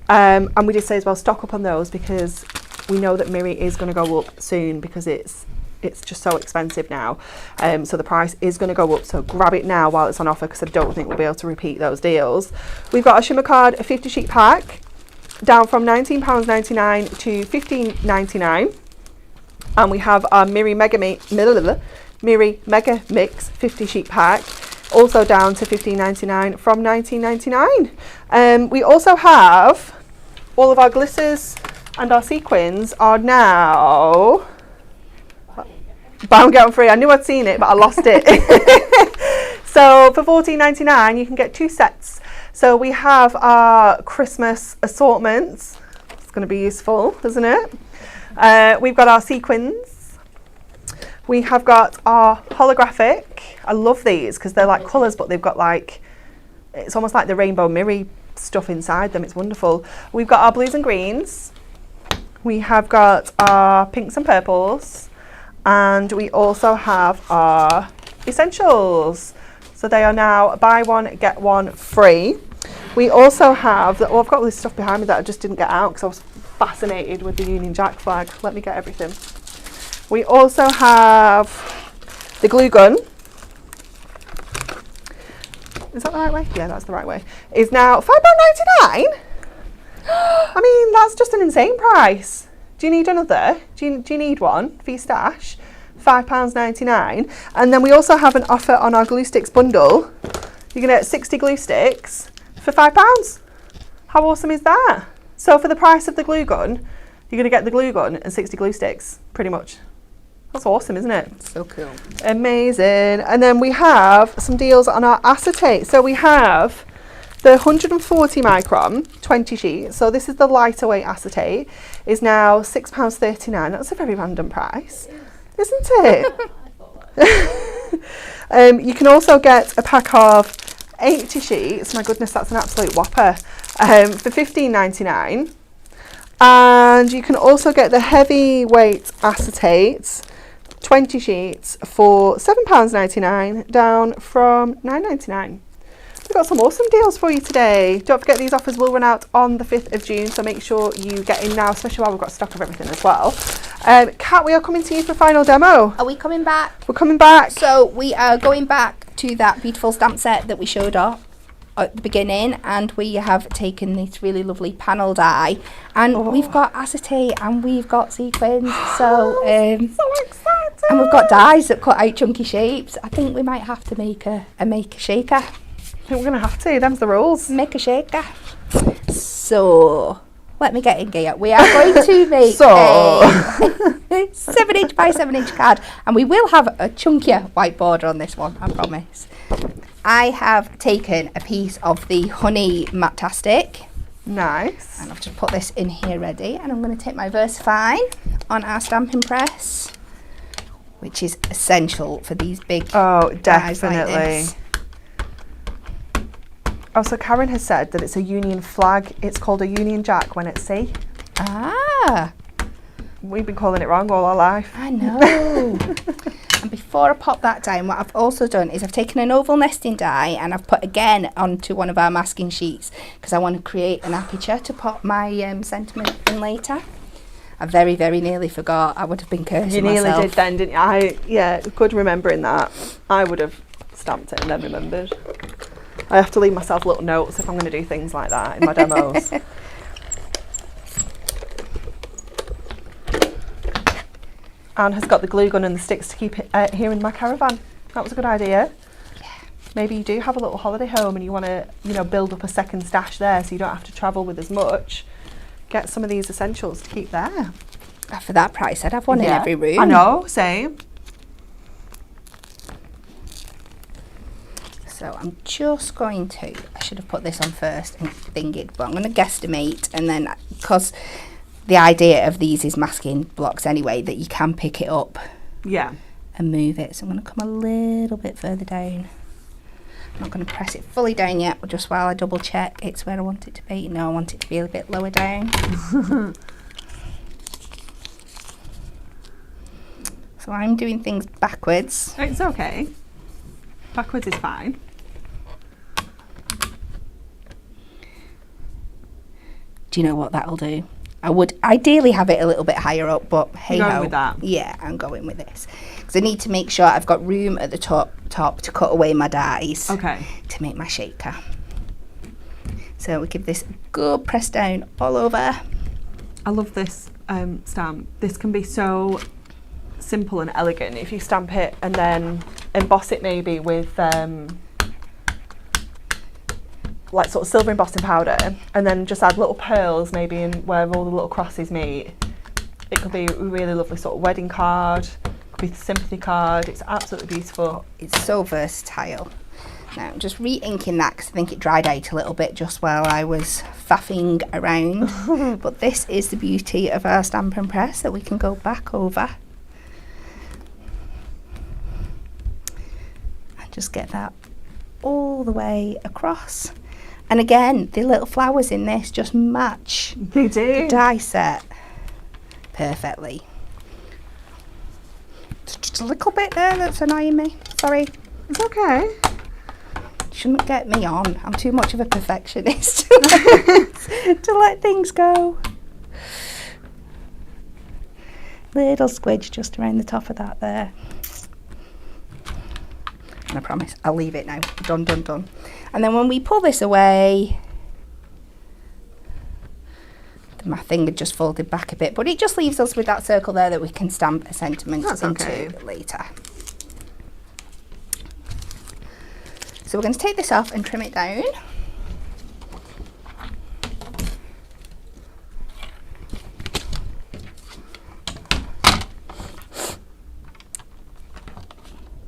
And we did say as well, stock up on those because we know that Mirror is going to go up soon because it's just so expensive now. So the price is going to go up. So grab it now while it's on offer because I don't think we'll be able to repeat those deals. We've got a Shimmer Card, a 50 sheet pack, down from £19.99 to £15.99. And we have our Mirror Mega Mix 50 sheet pack, also down to £15.99 from £19.99. We also have all of our glitters and our sequins are now buy one get one free. I knew I'd seen it, but I lost it. So for £14.99, you can get 2 sets. So we have our Christmas assortments. It's going to be useful, isn't it? We've got our sequins. We have got our holographic. I love these because they're like colours, but they've got like, it's almost like the rainbow mirror stuff inside them. It's wonderful. We've got our blues and greens. we have got our pinks and purples, and we also have our essentials. So they are now buy one, get one free. We also have, I've got all this stuff behind me that I just didn't get out because I was fascinated with the Union Jack flag. Let me get everything. We also have the glue gun. Is that the right way? Yeah, that's the right way. Is now £5.99. I mean, that's just an insane price. Do you need another? Do you need one for your stash? £5.99. And then we also have an offer on our glue sticks bundle. You're going to get 60 glue sticks for £5. How awesome is that? So for the price of the glue gun, you're going to get the glue gun and 60 glue sticks, pretty much. That's awesome, isn't it? So cool. Amazing. And then we have some deals on our acetate. So we have the 140 micron 20 sheets. So this is the lighter weight acetate. Is now £6.39. That's a very random price, isn't it? You can also get a pack of 80 sheets. My goodness, that's an absolute whopper. For £15.99. And you can also get the heavyweight acetate 20 sheets for £7.99, down from £9.99. We've got some awesome deals for you today. Don't forget, these offers will run out on the 5th of June, so make sure you get in now, especially while we've got stock of everything as well. Kat, we are coming to you for final demo. Are we coming back? We're coming back. So we are going back to that beautiful stamp set that we showed off at the beginning, and we have taken this really lovely panel die, and we've got acetate and we've got sequins, so so excited. and we've got dies that cut out chunky shapes. I think we might have to make a shaker. I think we're going to have to. Them's the rules. Make a shaker. So let me get in gear. We are going to make So. a 7" by 7" card, and we will have a chunkier white border on this one, I promise. I have taken a piece of the honey Matttastic. Nice. And I've just put this in here ready, and I'm going to take my VersaFine on our stamping press, which is essential for these big dies like definitely. this. Oh, so Karen has said that it's a Union flag. It's called a Union Jack when at sea. Ah, We've been calling it wrong all our life. I know. And before I pop that down, what I've also done is I've taken an oval nesting die and I've put again onto one of our masking sheets because I want to create an aperture to pop my sentiment in later. I very, very nearly forgot. I would have been cursing myself. You nearly did then, didn't you? Yeah, good remembering that. I would have stamped it and then remembered. I have to leave myself little notes if I'm going to do things like that in my demos. Anne has got the glue gun and the sticks to keep it here in my caravan. That was a good idea. Yeah. Maybe you do have a little holiday home and you want to, build up a second stash there so you don't have to travel with as much. Get some of these essentials to keep there. For that price, I'd have one in every room. I know, same. So I'm just going to, I should have put this on first and thingied, but I'm going to guesstimate, and then, because the idea of these is masking blocks anyway, that you can pick it up and move it. So I'm going to come a little bit further down. I'm not going to press it fully down yet, but just while I double check it's where I want it to be. No, I want it to be a bit lower down. So I'm doing things backwards. It's okay. Backwards is fine. Do you know what that'll do? I would ideally have it a little bit higher up, but hey ho. You're going with that? Yeah, I'm going with this. Because I need to make sure I've got room at the top to cut away my dies. Okay. To make my shaker. So we give this a good press down all over. I love this stamp. This can be so simple and elegant if you stamp it and then emboss it maybe with like sort of silver embossing powder, and then just add little pearls maybe in where all the little crosses meet. It could be a really lovely sort of wedding card, could be a sympathy card. It's absolutely beautiful. It's so versatile. Now I'm just re-inking that because I think it dried out a little bit just while I was faffing around. But this is the beauty of our stamping press, that we can go back over and just get that all the way across. And again, the little flowers in this just match They do. the die set. perfectly. Just a little bit there that's annoying me. Sorry. It's okay. Shouldn't get me on. I'm too much of a perfectionist to let things go. Little squidge just around the top of that there. And I promise I'll leave it now. Done, done, done. And then when we pull this away, my thing had just folded back a bit, but it just leaves us with that circle there that we can stamp a sentiment into later. So we're going to take this off and trim it down.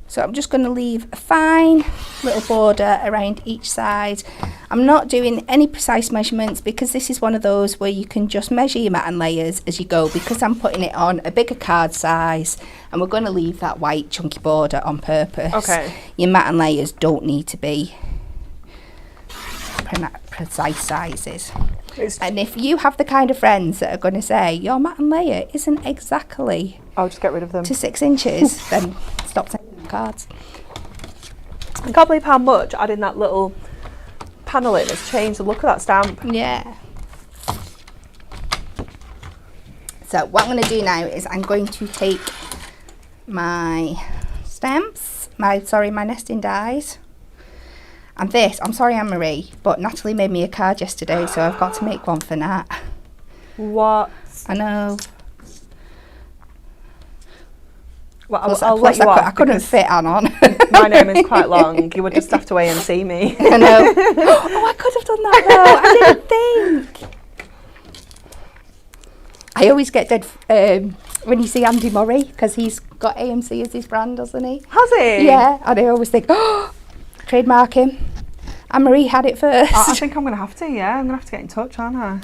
So I'm just going to leave a fine little border around each side. I'm not doing any precise measurements because this is one of those where you can just measure your mat and layers as you go, because I'm putting it on a bigger card size and we're going to leave that white chunky border on purpose. Okay. Your mat and layers don't need to be precise sizes. And if you have the kind of friends that are going to say your mat and layer isn't exactly, I'll just get rid of them, to 6 inches, then stop sending cards. I can't believe how much adding that little panel in has changed the look of that stamp. Yeah. So what I'm going to do now is I'm going to take my stamps, my nesting dies. And this, I'm sorry Anne-Marie, but Natalie made me a card yesterday, so I've got to make one for Nat. What? I know. Well, I'll let you off. I couldn't fit Anne on. My name is quite long. You would just have to wait and see me. I know. Oh, I could have done that though. I didn't think. I always get dead when you see Andy Murray, because he's got AMC as his brand, doesn't he? Has he? Yeah, and I always think, oh, trademark him. Anne-Marie had it first. I think I'm going to have to, yeah. I'm going to have to get in touch, aren't I?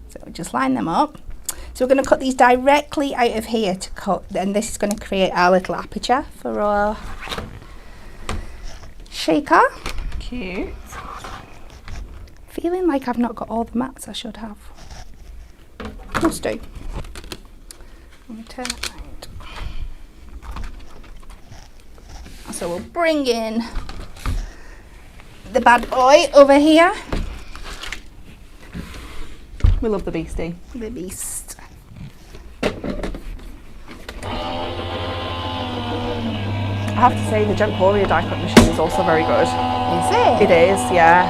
So just line them up. So we're going to cut these directly out of here to cut, and this is going to create our little aperture for our shaker. Cute. Feeling like I've not got all the mats I should have. Must do. Let me turn it around. So we'll bring in the bad boy over here. We love the beastie. The beast. I have to say the Gemstones die cut machine is also very good. Is it? It is, yeah.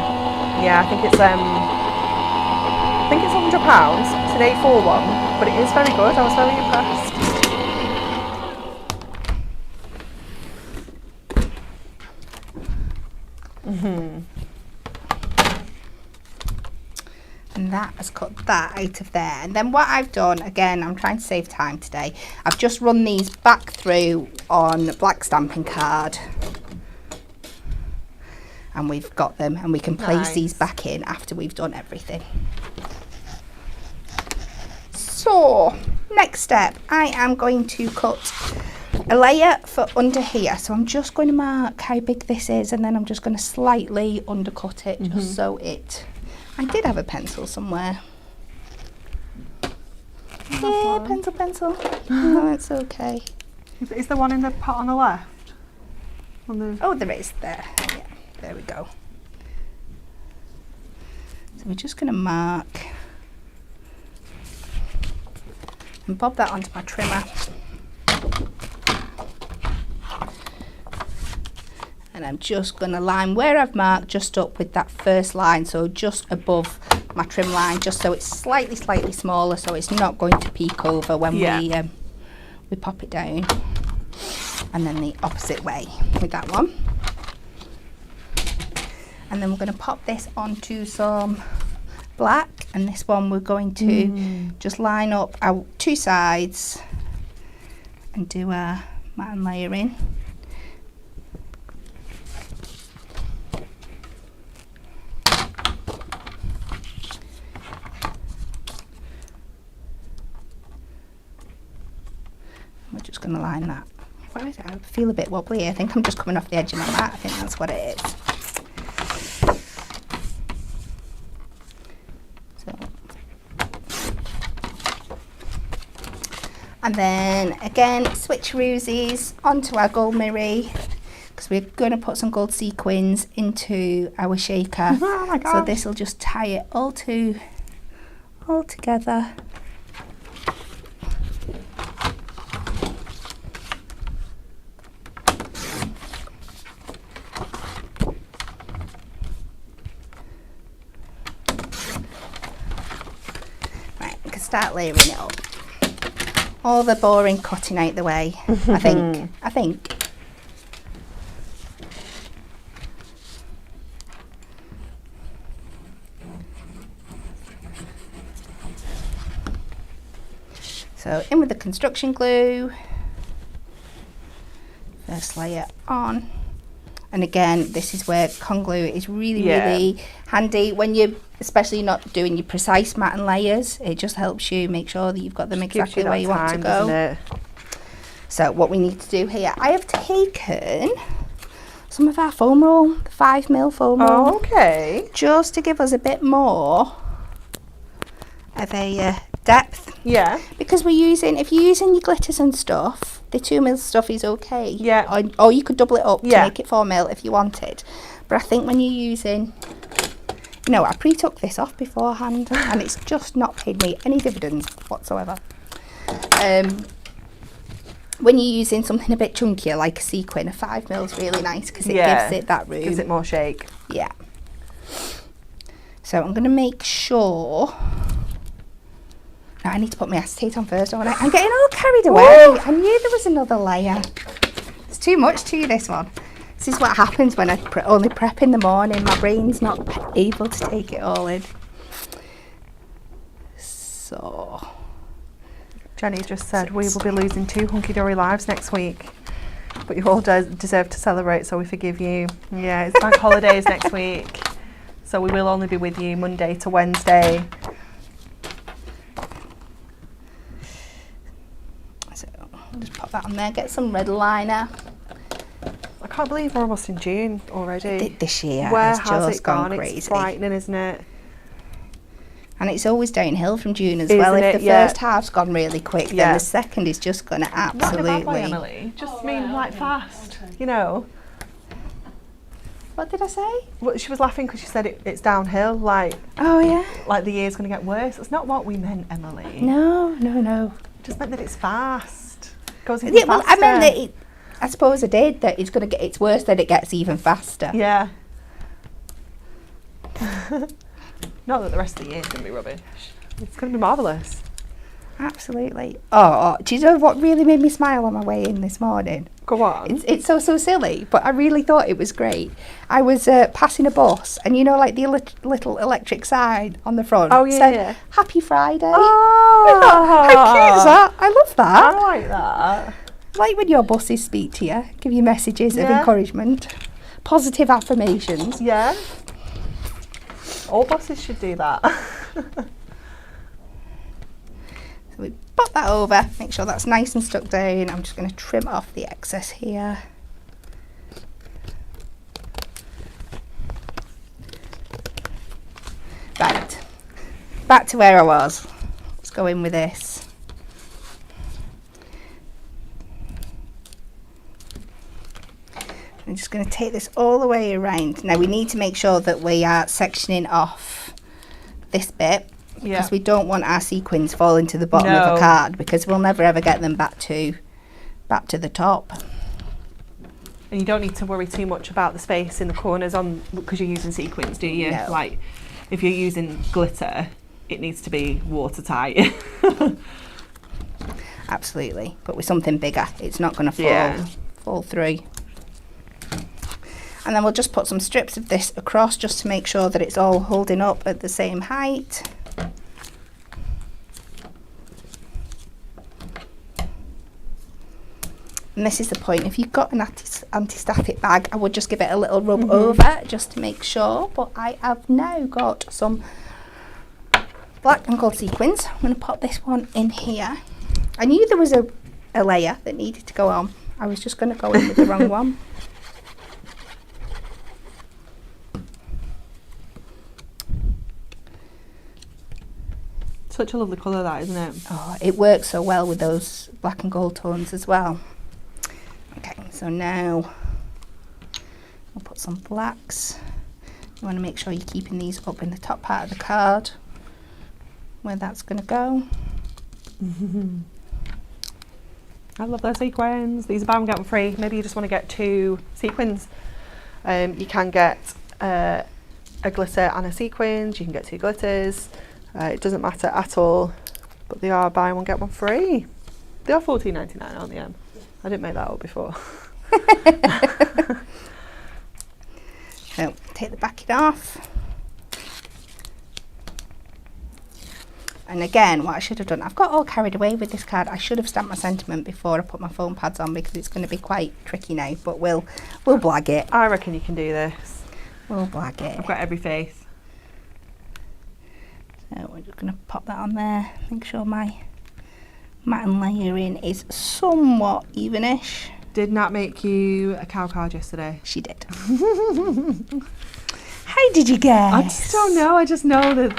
Yeah, I think it's £100. It's an A4 one, but it is very good. I was very impressed. And that has cut that out of there. And then what I've done, again, I'm trying to save time today, I've just run these back through on black stamping card. And we've got them, and we can place these back in after we've done everything. So, next step, I am going to cut a layer for under here. So I'm just going to mark how big this is, and then I'm just going to slightly undercut it, just so it... I did have a pencil somewhere. Yeah, pencil. No, it's okay. Is there one in the pot on the left? Oh, there is there. Yeah, there we go. So we're just going to mark and bob that onto my trimmer. And I'm just going to line where I've marked just up with that first line, so just above my trim line, just so it's slightly smaller, so it's not going to peek over when we pop it down. And then the opposite way with that one. And then we're going to pop this onto some black, and this one we're going to just line up our two sides and do a mat and layer in. We're just going to line that. Where is it? I feel a bit wobbly. I think I'm just coming off the edge of my mat. I think that's what it is. And then again, switcheroosies onto our gold mirror, because we're going to put some gold sequins into our shaker. Oh my gosh. So this will just tie it all together. Right, we can start layering it up. All the boring cutting out the way, I think. So in with the construction glue, first layer on. And again, this is where con glue is really handy when you're especially not doing your precise mat and layers. It just helps you make sure that you've got them exactly where you want to go. So what we need to do here, I have taken some of our foam roll, the 5mm foam roll. Oh, okay. Just to give us a bit more of a depth. Yeah. Because we're using, if you're using your glitters and stuff, the 2mm stuff is okay. Yeah. Or you could double it up to make it 4mm if you wanted. But I think when you're using, I pre-took this off beforehand and it's just not paid me any dividends whatsoever. When you're using something a bit chunkier like a sequin, a 5mm is really nice because it gives it that room. Gives it more shake. Yeah. So I'm going to make sure. No, I need to put my acetate on first, don't I? I'm getting all carried away. Whoa. I knew there was another layer. It's too much to this one. This is what happens when I only prep in the morning. My brain's not able to take it all in. So. Jenny just said we will be losing 2 hunky-dory lives next week. But you all deserve to celebrate, so we forgive you. Yeah, it's bank holidays next week. So we will only be with you Monday to Wednesday. So I'll just pop that on there, get some red liner. I can't believe we're almost in June already. This year Where has has just it gone? crazy. It's frightening, isn't it? And it's always downhill from June as well. If the first half's gone really quick, then the second is just going to absolutely... Not in a bad way, Emily. Just like fast, What did I say? Well, she was laughing because she said it's downhill, like... Oh, yeah? Like the year's going to get worse. That's not what we meant, Emily. No. Just meant that it's fast. Goes even faster. Well, I meant that I suppose I did, that it's worse that it gets even faster. Yeah. Not that the rest of the year's going to be rubbish. It's going to be marvellous. Absolutely. Oh, do you know what really made me smile on my way in this morning? Go on. It's so silly, but I really thought it was great. I was passing a bus, and like the little electric sign on the front said, Happy Friday. Oh, how cute is that? I love that. I like that. Like when your buses speak to you, give you messages of encouragement, positive affirmations. Yeah. All buses should do that. So we pop that over, make sure that's nice and stuck down. I'm just going to trim off the excess here. Right, back to where I was. Let's go in with this. I'm just going to take this all the way around. Now we need to make sure that we are sectioning off this bit. Because we don't want our sequins falling to the bottom of the card, because we'll never ever get them back to the top. And you don't need to worry too much about the space in the corners because you're using sequins, do you? No. Like if you're using glitter, it needs to be watertight. Absolutely, but with something bigger, it's not going to fall through. And then we'll just put some strips of this across just to make sure that it's all holding up at the same height. And this is the point, if you've got an anti-static bag, I would just give it a little rub over just to make sure. But I have now got some black and gold sequins. I'm going to pop this one in here. I knew there was a layer that needed to go on. I was just going to go in with the wrong one. Such a lovely colour that, isn't it? Oh, it works so well with those black and gold tones as well. Okay, so now we'll put some blacks. You want to make sure you're keeping these up in the top part of the card where that's going to go. I love those sequins. These are buy one get one free. Maybe you just want to get 2 sequins. You can get a glitter and a sequins. You can get 2 glitters. It doesn't matter at all. But they are buy one get one free. They are $14.99, aren't they? I didn't make that up before. So take the backing off. And again, what I should have done, I've got all carried away with this card. I should have stamped my sentiment before I put my foam pads on because it's going to be quite tricky now, but we'll blag it. I reckon you can do this. We'll blag it. I've got every faith. So we're just going to pop that on there. Make sure my mat and layering is somewhat evenish. Did Nat make you a cow card yesterday? She did. How did you guess? I just don't know. I just know that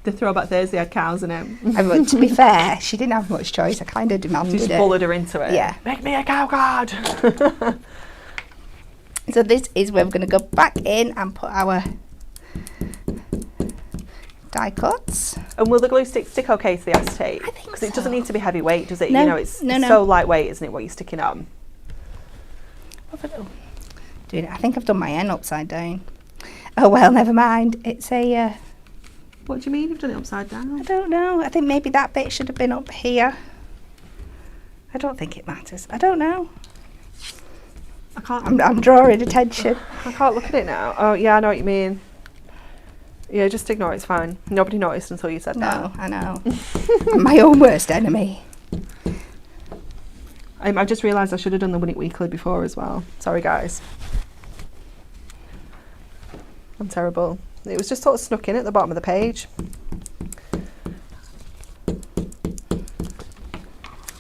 the Throwback Thursday had cows in it. But to be fair, she didn't have much choice. I kind of demanded it. Just bullied her into it. Yeah. Make me a cow card. So this is where we're going to go back in and put our die cuts. And will the glue stick okay to the acetate? I think Because so. It doesn't need to be heavyweight, does it? No, You know, it's so lightweight, isn't it, what you're sticking on? Doing it. I think I've done my N upside down. Oh well, never mind. It's a... What do you mean you've done it upside down? I don't know. I think maybe that bit should have been up here. I don't think it matters. I don't know. I can't. I'm drawing attention. I can't look at it now. Oh yeah, I know what you mean. Yeah, just ignore it. It's fine. Nobody noticed until you said that. No, I know. I'm my own worst enemy. I just realised I should have done the Win It Weekly before as well. Sorry, guys. I'm terrible. It was just sort of snuck in at the bottom of the page.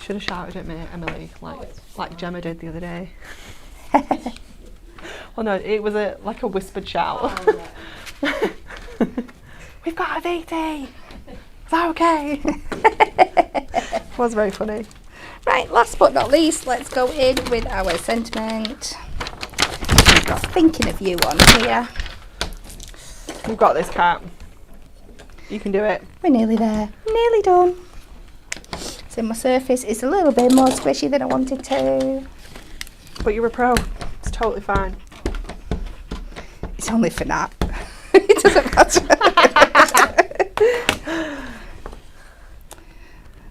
Should have shouted at me, Emily, like Gemma did the other day. Well, no, it was like a whispered shout. Oh, we've got a VT! Is that okay? It was very funny. Right, last but not least, let's go in with our sentiment. We've got Thinking of You on here. We've got this, Cat. You can do it. We're nearly there. Nearly done. So my surface is a little bit more squishy than I wanted to. But you're a pro. It's totally fine. It's only for Nat. It doesn't matter.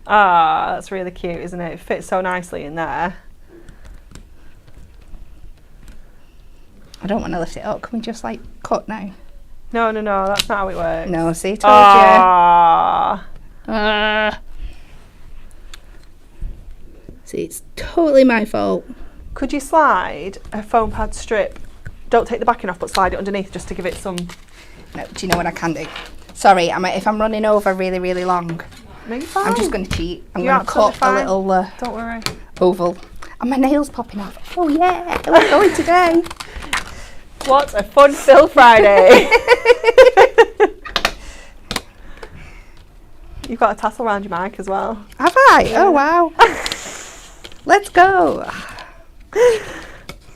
Ah, that's really cute, isn't it? It fits so nicely in there. I don't want to lift it up. Can we just like cut now? No, that's not how it works. No, see, told Ah. See, it's totally my fault. Could you slide a foam pad strip? Don't take the backing off, but slide it underneath just to give it some... No, do you know what I can do? Sorry, if I'm running over really, really long, No, you're fine. I'm just going to cheat. I'm You're going to cut absolutely a little Don't worry. oval. And my nail's popping off. Oh yeah, we're going today. What a fun-filled Friday. You've got a tassel around your mic as well. Have I? Oh wow. Let's go.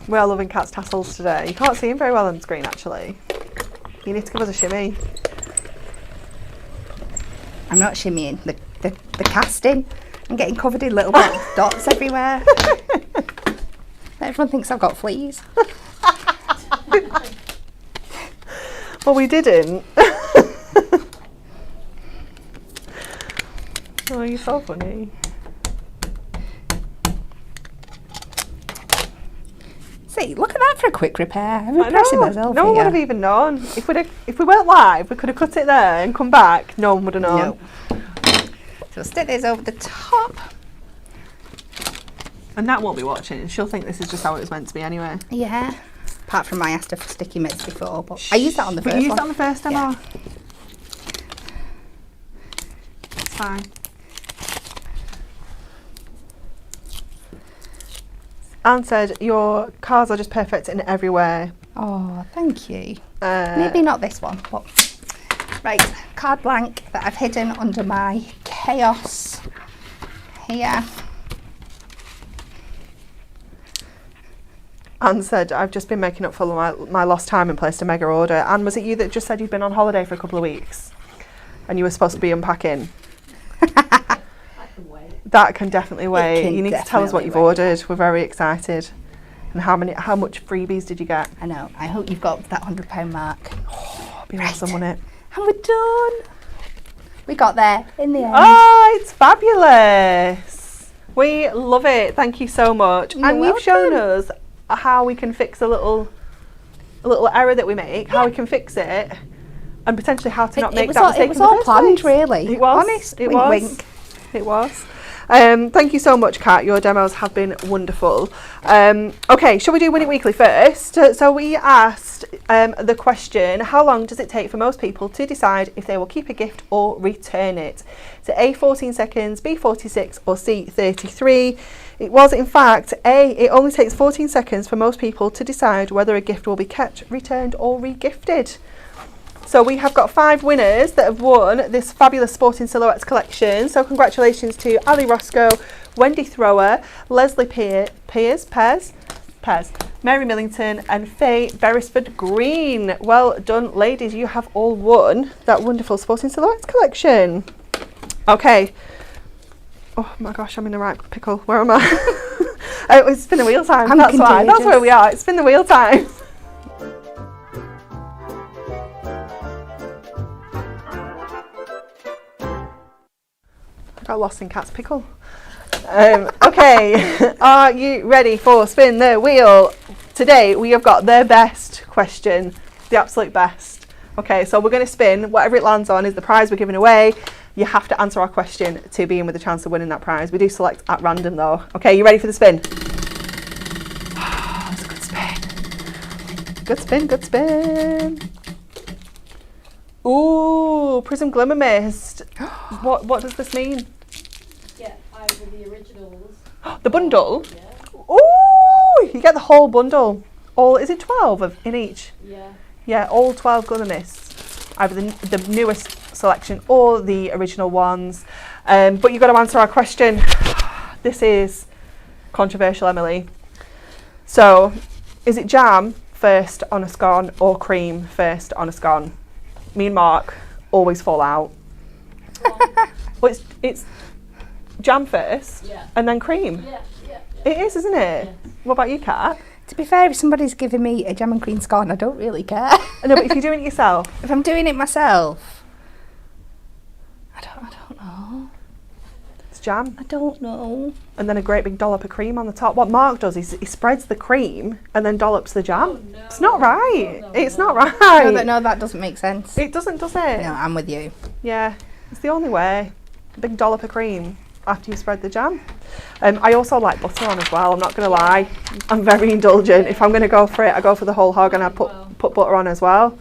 We are loving Cat's tassels today. You can't see him very well on the screen, actually. You need to give us a shimmy. I'm not shimmying. The casting. I'm getting covered in little dots everywhere. Everyone thinks I've got fleas. Well, we didn't. Oh, you're so funny. See, look at that for a quick repair. I'm impressing myself. No one would have even known. If we weren't live, we could have cut it there and come back. No one would have known. No. So stick this over the top. And Nat won't be watching. She'll think this is just how it was meant to be anyway. Yeah. Apart from I asked her for sticky mitts before, but I used that on the first one. one. You used that on the first demo? Yeah. It's fine. Anne said, your cars are just perfect in every way. Oh, thank you. Maybe not this one, but Right, card blank that I've hidden under my chaos here. Anne said, I've just been making up for my lost time and placed a mega order. Anne, was it you that just said you'd been on holiday for a couple of weeks and you were supposed to be unpacking? That can definitely wait. You need to tell us what you've ordered. We're very excited. And how much freebies did you get? I know. I hope you've got that £100 mark. Oh, it'd be awesome, wouldn't it? And we're done. We got there in the end. Oh, it's fabulous. We love it. Thank you so much. You're and welcome. you've shown us how we can fix a little error that we make, how we can fix it, and potentially how to not make that mistake. It was all planned, really. It was. Honest. It wink, was. Wink. It was. Thank you so much, Kat. Your demos have been wonderful. Okay, shall we do Win It Weekly first? So we asked the question, how long does it take for most people to decide if they will keep a gift or return it? So A, 14 seconds, B, 46, or C, 33. It was, in fact, A, it only takes 14 seconds for most people to decide whether a gift will be kept, returned, or re-gifted. So we have got 5 winners that have won this fabulous Sporting Silhouettes collection. So congratulations to Ali Roscoe, Wendy Thrower, Leslie Pez, Mary Millington, and Faye Beresford Green. Well done, ladies. You have all won that wonderful Sporting Silhouettes collection. Okay. Oh my gosh, I'm in the right pickle. Where am I? It's spin the wheel time. That's why. That's where we are. It's spin the wheel time. I got lost in Cat's pickle. Okay, are you ready for spin the wheel? Today we have got the best question, the absolute best. Okay, so we're going to spin. Whatever it lands on is the prize we're giving away. You have to answer our question to be in with a chance of winning that prize. We do select at random though. Okay, you ready for the spin? Oh, that's a good spin. Good spin, good spin. Ooh, Prism Glimmer Mist. What does this mean? Get either the originals. The bundle? Yeah. Ooh, you get the whole bundle. Is it 12 in each? Yeah. Yeah, all 12 Glimmer Mists. Either the newest selection or the original ones. But you've got to answer our question. This is controversial, Emily. So, is it jam first on a scone or cream first on a scone? Me and Mark always fall out. Well, it's jam first and then cream. Yeah. It is, isn't it? Yes. What about you, Kat? To be fair, if somebody's giving me a jam and cream scone, I don't really care. No, but if you're doing it yourself. If I'm doing it myself, I don't know. It's jam. I don't know. And then a great big dollop of cream on the top. What Mark does is he spreads the cream and then dollops the jam. Oh, no. It's not right. No. It's not right. No, that doesn't make sense. It doesn't, does it? No, I'm with you. Yeah, it's the only way. A big dollop of cream after you spread the jam. I also like butter on as well, I'm not going to lie. I'm very indulgent. If I'm going to go for it, I go for the whole hog and I put butter on as well.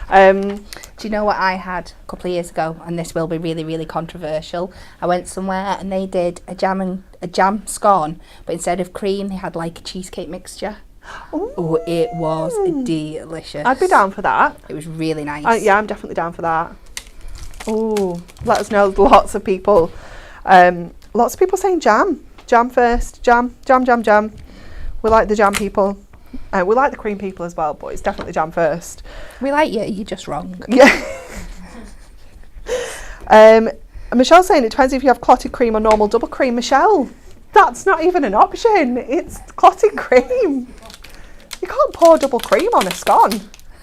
Do you know what I had a couple of years ago? And this will be really, really controversial. I went somewhere and they did a jam scone, but instead of cream, they had like a cheesecake mixture. Ooh. Oh, it was delicious. I'd be down for that. It was really nice. Yeah, I'm definitely down for that. Oh, let us know. Lots of people saying jam. Jam first. Jam. We like the jam people. We like the cream people as well, but it's definitely jam first. We like you, you're just wrong. Yeah. Michelle's saying it depends if you have clotted cream or normal double cream. Michelle, that's not even an option. It's clotted cream. You can't pour double cream on a scone.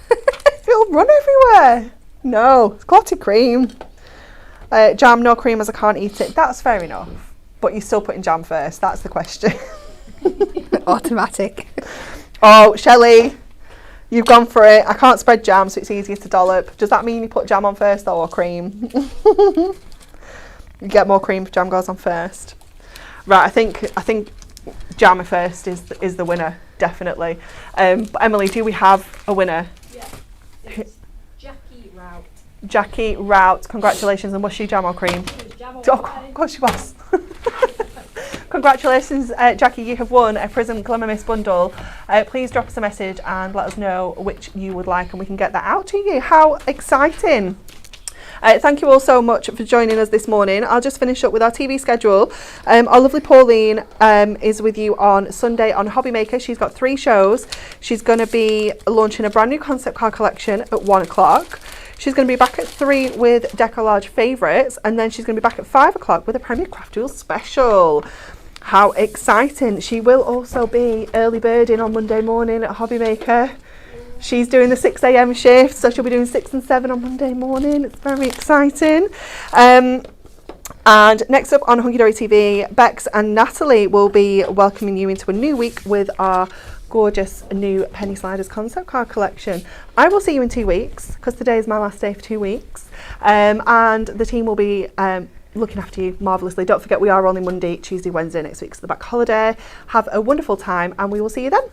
It'll run everywhere. No, it's clotted cream. Jam, no cream as I can't eat it. That's fair enough. But you're still putting jam first. That's the question. Automatic. Oh, Shelley, you've gone for it. I can't spread jam, so it's easier to dollop. Does that mean you put jam on first though, or cream? You get more cream if jam goes on first. Right, I think jam first is the winner, definitely. But Emily, do we have a winner? Yeah. It's Jackie Rout. Jackie Rout, congratulations. And was she jam or cream? She was jam all Oh, day. of course she was. Congratulations, Jackie, you have won a Prism Glimmer Mist bundle. Please drop us a message and let us know which you would like and we can get that out to you. How exciting. Thank you all so much for joining us this morning. I'll just finish up with our TV schedule. Our lovely Pauline is with you on Sunday on Hobby Maker. She's got 3 shows. She's going to be launching a brand new concept card collection at 1 o'clock. She's going to be back at 3 with Decollage Favourites, and then she's going to be back at 5 o'clock with a Premier Craft Duel special. How exciting. She will also be early birding on Monday morning at Hobby Maker. She's doing the 6 a.m. shift, so she'll be doing 6 and 7 on Monday morning. It's very exciting. And next up on Hunky Dory TV, Bex and Natalie will be welcoming you into a new week with our gorgeous new Penny Sliders concept card collection. I will see you in 2 weeks, because today is my last day for 2 weeks. And the team will be looking after you marvellously. Don't forget, we are only Monday, Tuesday, Wednesday next week, so the back holiday. Have a wonderful time, and we will see you then.